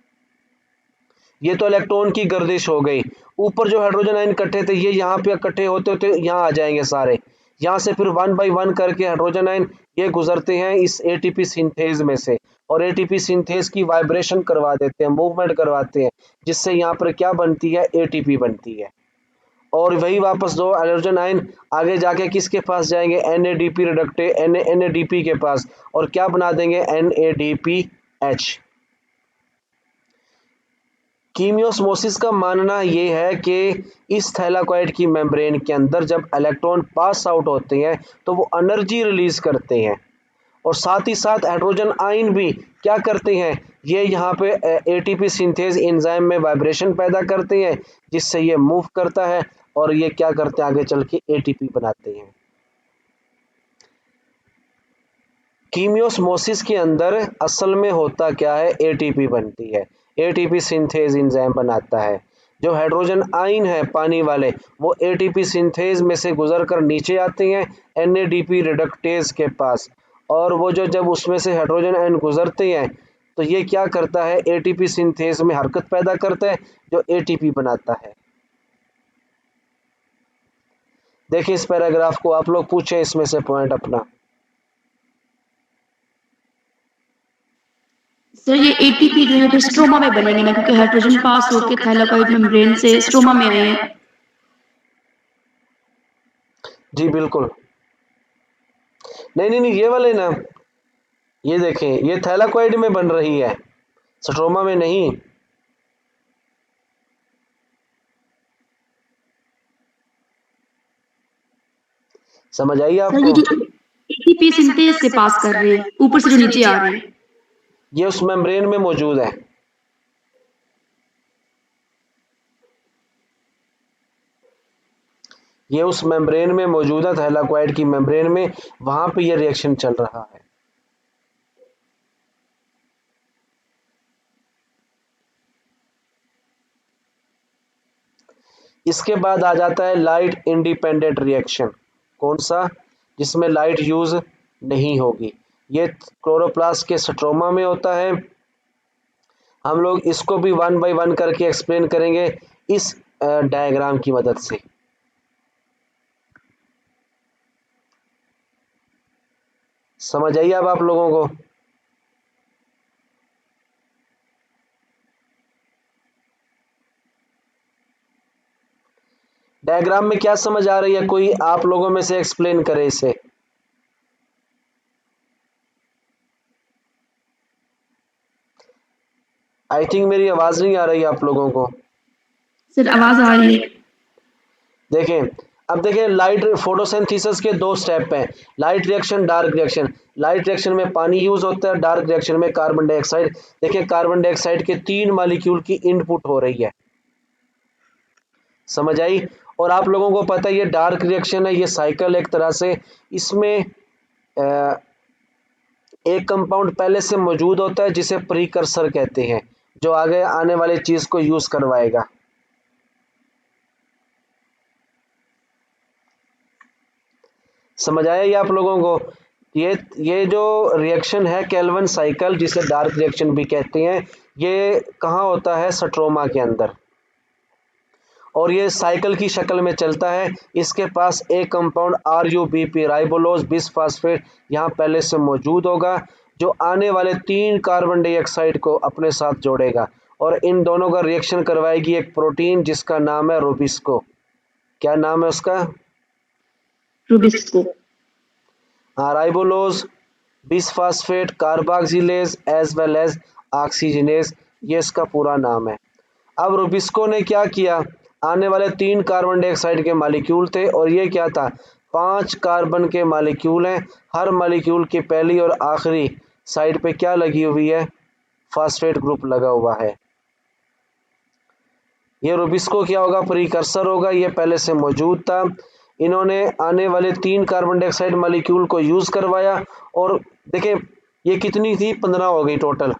ये तो इलेक्ट्रॉन की गर्दिश हो गई। ऊपर जो हाइड्रोजन आयन इकट्ठे थे ये यहाँ पे इकट्ठे होते होते यहाँ आ जाएंगे सारे। यहाँ से फिर 1 बाई 1 करके हाइड्रोजन आयन ये गुजरते हैं इस ATP सिंथेज में से, और ATP सिंथेज की वाइब्रेशन करवा देते हैं, मूवमेंट करवाते हैं, जिससे यहाँ पर क्या बनती है, ATP बनती है। और वही वापस 2 हाइड्रोजन आयन आगे जाके किसके पास जाएंगे, NADP के पास, और क्या बना देंगे, NADPH। कीमियोस्मोसिस का मानना ये है कि इस थैलाकॉइड की मेम्ब्रेन के अंदर जब इलेक्ट्रॉन पास आउट होते हैं तो वो एनर्जी रिलीज करते हैं, और साथ ही साथ हाइड्रोजन आयन भी क्या करते हैं, ये यहाँ पे ATP सिंथेज एंजाइम में वाइब्रेशन पैदा करते हैं, जिससे ये मूव करता है, और ये क्या करते हैं, आगे चल के ATP बनाते हैं। कीमियोस्मोसिस के अंदर असल में होता क्या है, ATP बनती है, ATP सिंथेज एंजाइम बनाता है। जो हाइड्रोजन आयन है पानी वाले वो ATP सिंथेज में से गुजर कर नीचे आते हैं NADP रिडक्टेज के पास, और वो जो जब उसमें से हाइड्रोजन आयन गुजरते हैं तो ये क्या करता है, ATP सिंथेज में हरकत पैदा करता है जो ATP बनाता है। देखिए इस पैराग्राफ को, आप लोग पूछे इसमें से पॉइंट अपना। सर ये ATP जो है फिर स्ट्रोमा में बनेंगे ना, क्योंकि हाइड्रोजन पास होके थैलाकॉइड मेम्ब्रेन से स्ट्रोमा में आए हैं। जी बिल्कुल। नहीं नहीं नहीं, ये वाले ना, ये देखें, ये थैलाकोइड में बन रही है, स्ट्रोमा में नहीं। समझ आई सर ये आपको? जो एटीपी सिंथेस से पास कर रहे हैं, ऊपर से जो नीचे आ रहे हैं। ये उस मेम्ब्रेन में मौजूद है। ये उस मेम्ब्रेन में मौजूद है, थैलाकोइड की मेम्ब्रेन में, वहां पे ये रिएक्शन चल रहा है। इसके बाद आ जाता है लाइट इंडिपेंडेंट रिएक्शन। कौन सा? जिसमें लाइट यूज नहीं होगी। ये क्लोरोप्लास्ट के स्ट्रोमा में होता है। हम लोग इसको भी वन बाय वन करके एक्सप्लेन करेंगे इस डायग्राम की मदद से। समझ आई अब आप लोगों को? डायग्राम में क्या समझ आ रही है? कोई आप लोगों में से एक्सप्लेन करे इसे। आई थिंक मेरी आवाज नहीं आ रही आप लोगों को। सर आवाज आ रही है। देखें, अब देखें, लाइट फोटोसिंथेसिस के दो स्टेप हैं, light reaction, dark reaction. Light reaction में पानी यूज होता है, डार्क रिएक्शन में कार्बन डाइऑक्साइड। देखिए, कार्बन डाइऑक्साइड के 3 मॉलिक्यूल की इनपुट हो रही है। समझ आई? और आप लोगों को पता है ये डार्क रिएक्शन है, ये साइकिल एक तरह से, इसमें एक कंपाउंड पहले से मौजूद होता है जिसे प्रीकर्सर कहते हैं, जो आगे आने वाली चीज को यूज करवाएगा। समझ आया ये आप लोगों को? ये जो रिएक्शन है केल्विन साइकिल, जिसे डार्क रिएक्शन भी कहते हैं, ये कहाँ होता है? स्ट्रोमा के अंदर। और ये साइकिल की शक्ल में चलता है। इसके पास एक कंपाउंड RuBP, राइबोलोज बिसफास्फेट, यहाँ पहले से मौजूद होगा, जो आने वाले 3 कार्बन डाइऑक्साइड को अपने साथ जोड़ेगा और इन दोनों का रिएक्शन करवाएगी एक प्रोटीन जिसका नाम है रूबिस्को। क्या नाम है उसका? Rubisco. Ribulose bisphosphate carboxylase as well as oxygenase, ये इसका पूरा नाम है। अब रूबिस्को ने क्या किया? आने वाले 3 कार्बन डाइऑक्साइड के मॉलिक्यूल थे और ये क्या था? 5 कार्बन के मॉलिक्यूल हैं। हर मॉलिक्यूल की पहली और आखिरी साइड पे क्या लगी हुई है? फास्फेट ग्रुप लगा हुआ है। ये रूबिस्को क्या होगा? प्रीकर्सर होगा, ये पहले से मौजूद था। इन्होंने आने वाले 3 कार्बन डाइऑक्साइड मॉलिक्यूल को यूज करवाया और देखें, ये कितनी थी? 15 हो गई टोटल।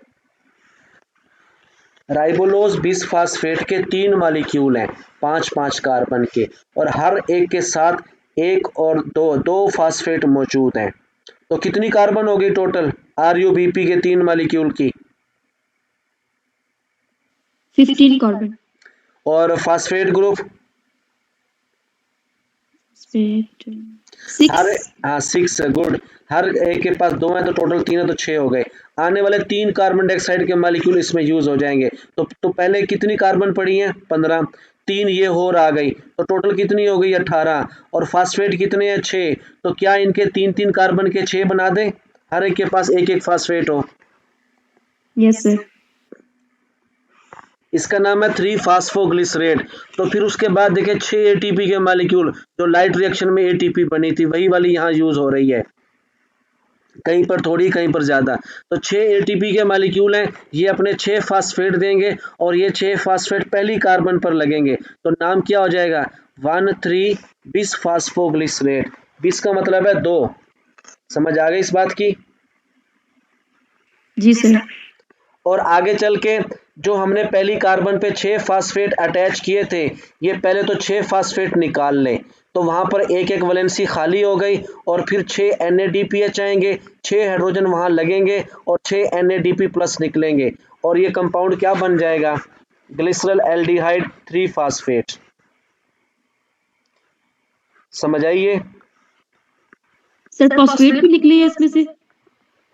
राइबोलोज बिसफास्फेट के 3 मॉलिक्यूल हैं, 5-5 कार्बन के, और हर एक के साथ एक और दो फास्फेट मौजूद हैं। तो कितनी कार्बन हो गई टोटल RuBP के 3 मॉलिक्यूल की? 15 कार्बन। और फास्फेट ग्रुप? हर 6। हाँ 6, गुड। हर एक के पास 2 हैं तो टोटल 3 है तो 6 हो गए। आने वाले 3 कार्बन डाइऑक्साइड के मॉलिक्यूल इसमें यूज हो जाएंगे। तो पहले कितनी कार्बन पड़ी है? 15। 3 ये और आ गई तो टोटल कितनी हो गई? 18। और फास्फेट कितने हैं? 6। तो क्या इनके 3-3 कार्बन के 6 बना दें? हर एक के पास एक एक फास्फेट हो। Yes sir. इसका नाम है 3-फास्फोग्लिसरेट। तो फिर उसके बाद देखिए 6 ATP के मॉलिक्यूल, जो लाइट रिएक्शन में ATP बनी थी वही वाली यहाँ यूज हो रही है, कहीं पर थोड़ी कहीं पर ज़्यादा। तो 6 ATP के मॉलिक्यूल हैं, ये अपने 6 फास्फेट देंगे और ये 6 फास्फेट पहली कार्बन पर लगेंगे, तो नाम क्या हो जाएगा? 1,3 बिसफास्फोग्लिसरेट। बिस का मतलब है 2। समझ आ गई इस बात की? जी सर। और आगे चल के जो हमने पहली कार्बन पे 6 फास्फेट अटैच किए थे, ये पहले तो 6 फास्फेट निकाल लें, तो वहां पर एक एक वैलेंसी खाली हो गई और फिर 6 NADPH आएंगे, 6 हाइड्रोजन वहां लगेंगे और 6 NADP प्लस निकलेंगे और ये कंपाउंड क्या बन जाएगा? Glycerol aldehyde 3 phosphate. समझ आइए? सर फॉस्फेट भी निकले हैं इसमें से?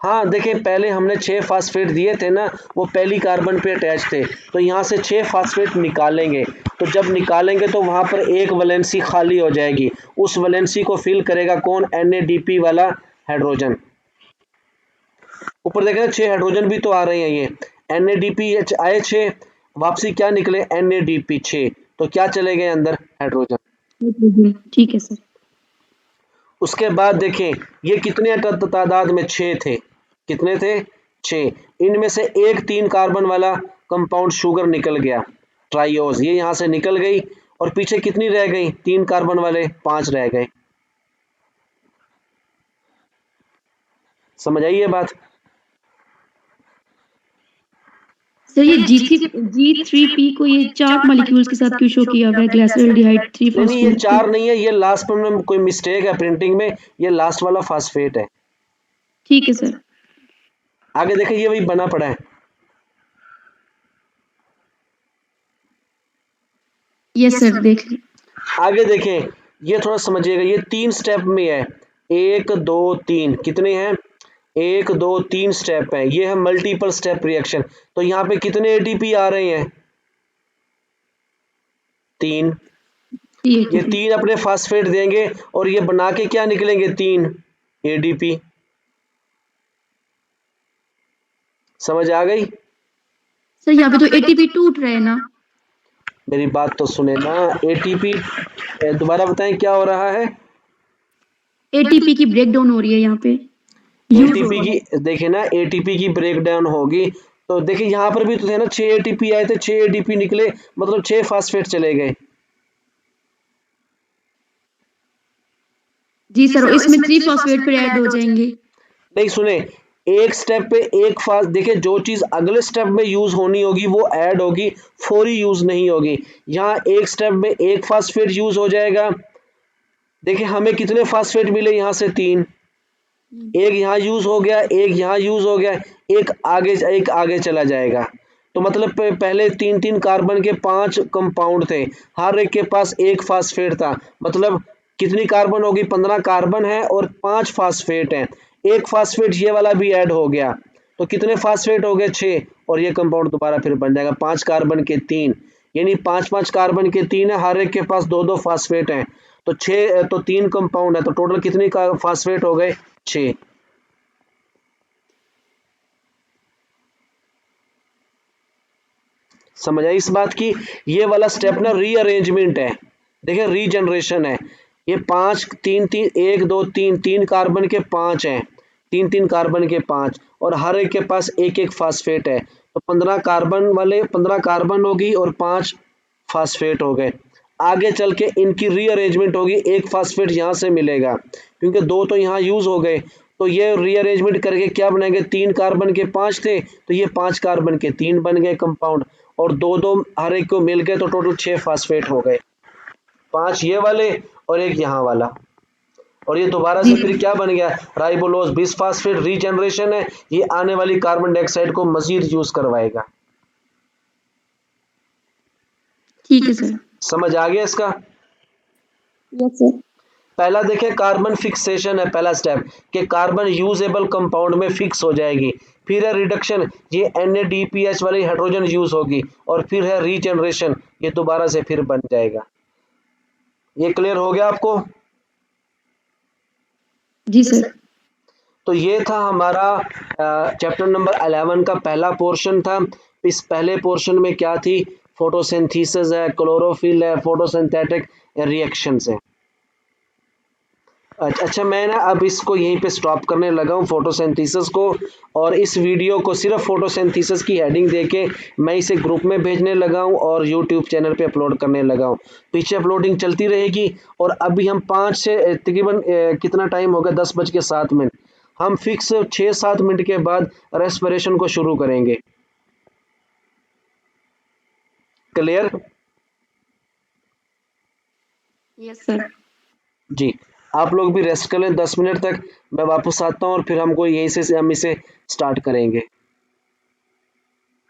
हाँ देखिए, पहले हमने 6 फास्फेट दिए थे ना, वो पहली कार्बन पे अटैच थे, तो यहाँ से 6 फास्फेट निकालेंगे। तो जब निकालेंगे तो वहाँ पर एक वैलेंसी खाली हो जाएगी, उस वैलेंसी को फिल करेगा कौन? NADP वाला हाइड्रोजन। ऊपर देखें ना 6 हाइड्रोजन भी तो आ रहे हैं, ये NADPH आए 6, वापसी क्या निकले? NADP 6, तो क्या चले गए अंदर? हाइड्रोजन। ठीक है सर। उसके बाद देखें ये कितने तादाद में? 6 थे। कितने थे? 6। इनमें से एक 3 कार्बन वाला कंपाउंड शुगर निकल गया, ट्राइओज, ये यहाँ से निकल गई, और पीछे कितनी रह गई? 3 कार्बन वाले 5 रह गए। समझ आई ये बात? सर ये G3P को ये 4 मॉलिक्यूल्स के साथ क्यों शो किया हुआ है? ग्लाइसरॉल्डिहाइड 3 नहीं, ये फॉस्फेट। 4 नहीं है, ये लास्ट में कोई मिस्टेक है प्रिंटिंग में, ये लास्ट वाला फास्फेट है। ठीक है सर। आगे देखें, ये वही बना पड़ा है। यस सर, देख ली। आगे देखें, ये थोड़ा समझिएगा, ये 3 स्टेप में है, 1 2 3, कितने हैं? 1 2 3 स्टेप है, ये है मल्टीपल स्टेप रिएक्शन। तो यहाँ पे कितने ATP आ रहे हैं? 3। ये 3 अपने फास्फेट देंगे और ये बना के क्या निकलेंगे? 3 ADP। समझ आ गई? सर यहाँ पे तो ATP टूट रहे हैं ना। मेरी बात तो सुने ना, ATP दोबारा बताएं क्या हो रहा है? ATP की ब्रेकडाउन हो रही है यहाँ पे। ATP की देखिए ना, ATP की ब्रेकडाउन होगी, तो देखिए यहाँ पर भी तो थे ना, 6 ATP आए थे, 6 ATP निकले, मतलब 6 फास्फेट चले गए। जी सर, इसमें 3 फॉस्फेट फिर ऐड हो जाएंगे। नहीं सुने, एक स्टेप पे एक फास्ट, देखिए जो चीज अगले स्टेप में यूज होनी होगी वो ऐड होगी, फौरी यूज नहीं होगी। यहाँ एक स्टेप में एक फास्फेट यूज हो जाएगा। देखिए हमें कितने फास्फेट मिले? यहाँ से 3, एक यहाँ यूज हो गया, एक यहाँ यूज हो गया, एक आगे चला जाएगा। तो मतलब पहले 3 कार्बन के 5 कंपाउंड थे, हर एक के पास एक फास्फेट था, मतलब कितनी कार्बन होगी? 15 कार्बन है और 5 फास्फेट हैं। एक फास्फेट ये वाला भी ऐड हो गया, तो कितने फास्फेट हो गए? 6, और ये कंपाउंड दोबारा फिर बन जाएगा 5 कार्बन के 3, यानी 5 कार्बन के 3 है, हर एक के पास 2 फास्फेट हैं, तो 6, तो 3 कंपाउंड है, तो टोटल कितने का फास्फेट हो गए? 6। समझ आई इस बात की? ये वाला स्टेप ना रीअरेंजमेंट है, देखिए रीजनरेशन है। ये 5 3 3 1 2 3 3 कार्बन के 5 हैं, 3 कार्बन के 5, और हर एक के पास एक एक फास्फेट है, तो 15 कार्बन वाले 15 कार्बन होगी और 5 फास्फेट हो गए। आगे चल के इनकी रीअरेंजमेंट होगी, एक फास्फेट यहाँ से मिलेगा क्योंकि 2 तो यहाँ यूज हो गए, तो ये रीअरेंजमेंट करके क्या बनाएंगे? 3 कार्बन के 5 थे, तो ये 5 कार्बन के 3 बन गए कंपाउंड, और 2 हर एक को मिल गए, तो टोटल 6 फास्फेट हो गए, 5 ये वाले और एक यहाँ वाला, और ये दोबारा से फिर क्या बन गया? राइबोलोज बिसफास्फेट। रीजनरेशन है, ये आने वाली कार्बन डाइऑक्साइड को मजीद यूज करवाएगा। ठीक है सर। समझ आ गया इसका? Yes sir. पहला देखें, कार्बन फिक्सेशन है पहला स्टेप, कि कार्बन यूजेबल कंपाउंड में फिक्स हो जाएगी। फिर है रिडक्शन, ये NADPH वाली हाइड्रोजन यूज होगी, और फिर है रीजनरेशन, ये दोबारा से फिर बन जाएगा। ये क्लियर हो गया आपको? जी सर। तो ये था हमारा चैप्टर नंबर 11 का पहला पोर्शन था। इस पहले पोर्शन में क्या थी? फोटोसिंथेसिस है, क्लोरोफिल है, फोटोसिंथेटिक रिएक्शंस है। अच्छा, मैं ना अब इसको यहीं पे स्टॉप करने लगा हूँ फोटोसिंथेसिस को, और इस वीडियो को सिर्फ फोटोसिंथेसिस की हेडिंग देके मैं इसे ग्रुप में भेजने लगा हूँ और यूट्यूब चैनल पे अपलोड करने लगा हूँ। पीछे अपलोडिंग चलती रहेगी, और अभी हम 5 से तकरीबन कितना टाइम होगा? 10:07। हम फिक्स 6-7 मिनट के बाद रेस्पिरेशन को शुरू करेंगे। क्लियर? Yes sir. जी, आप लोग भी रेस्ट कर लें 10 मिनट तक, मैं वापस आता हूँ और फिर हमको यहीं से हम इसे स्टार्ट करेंगे।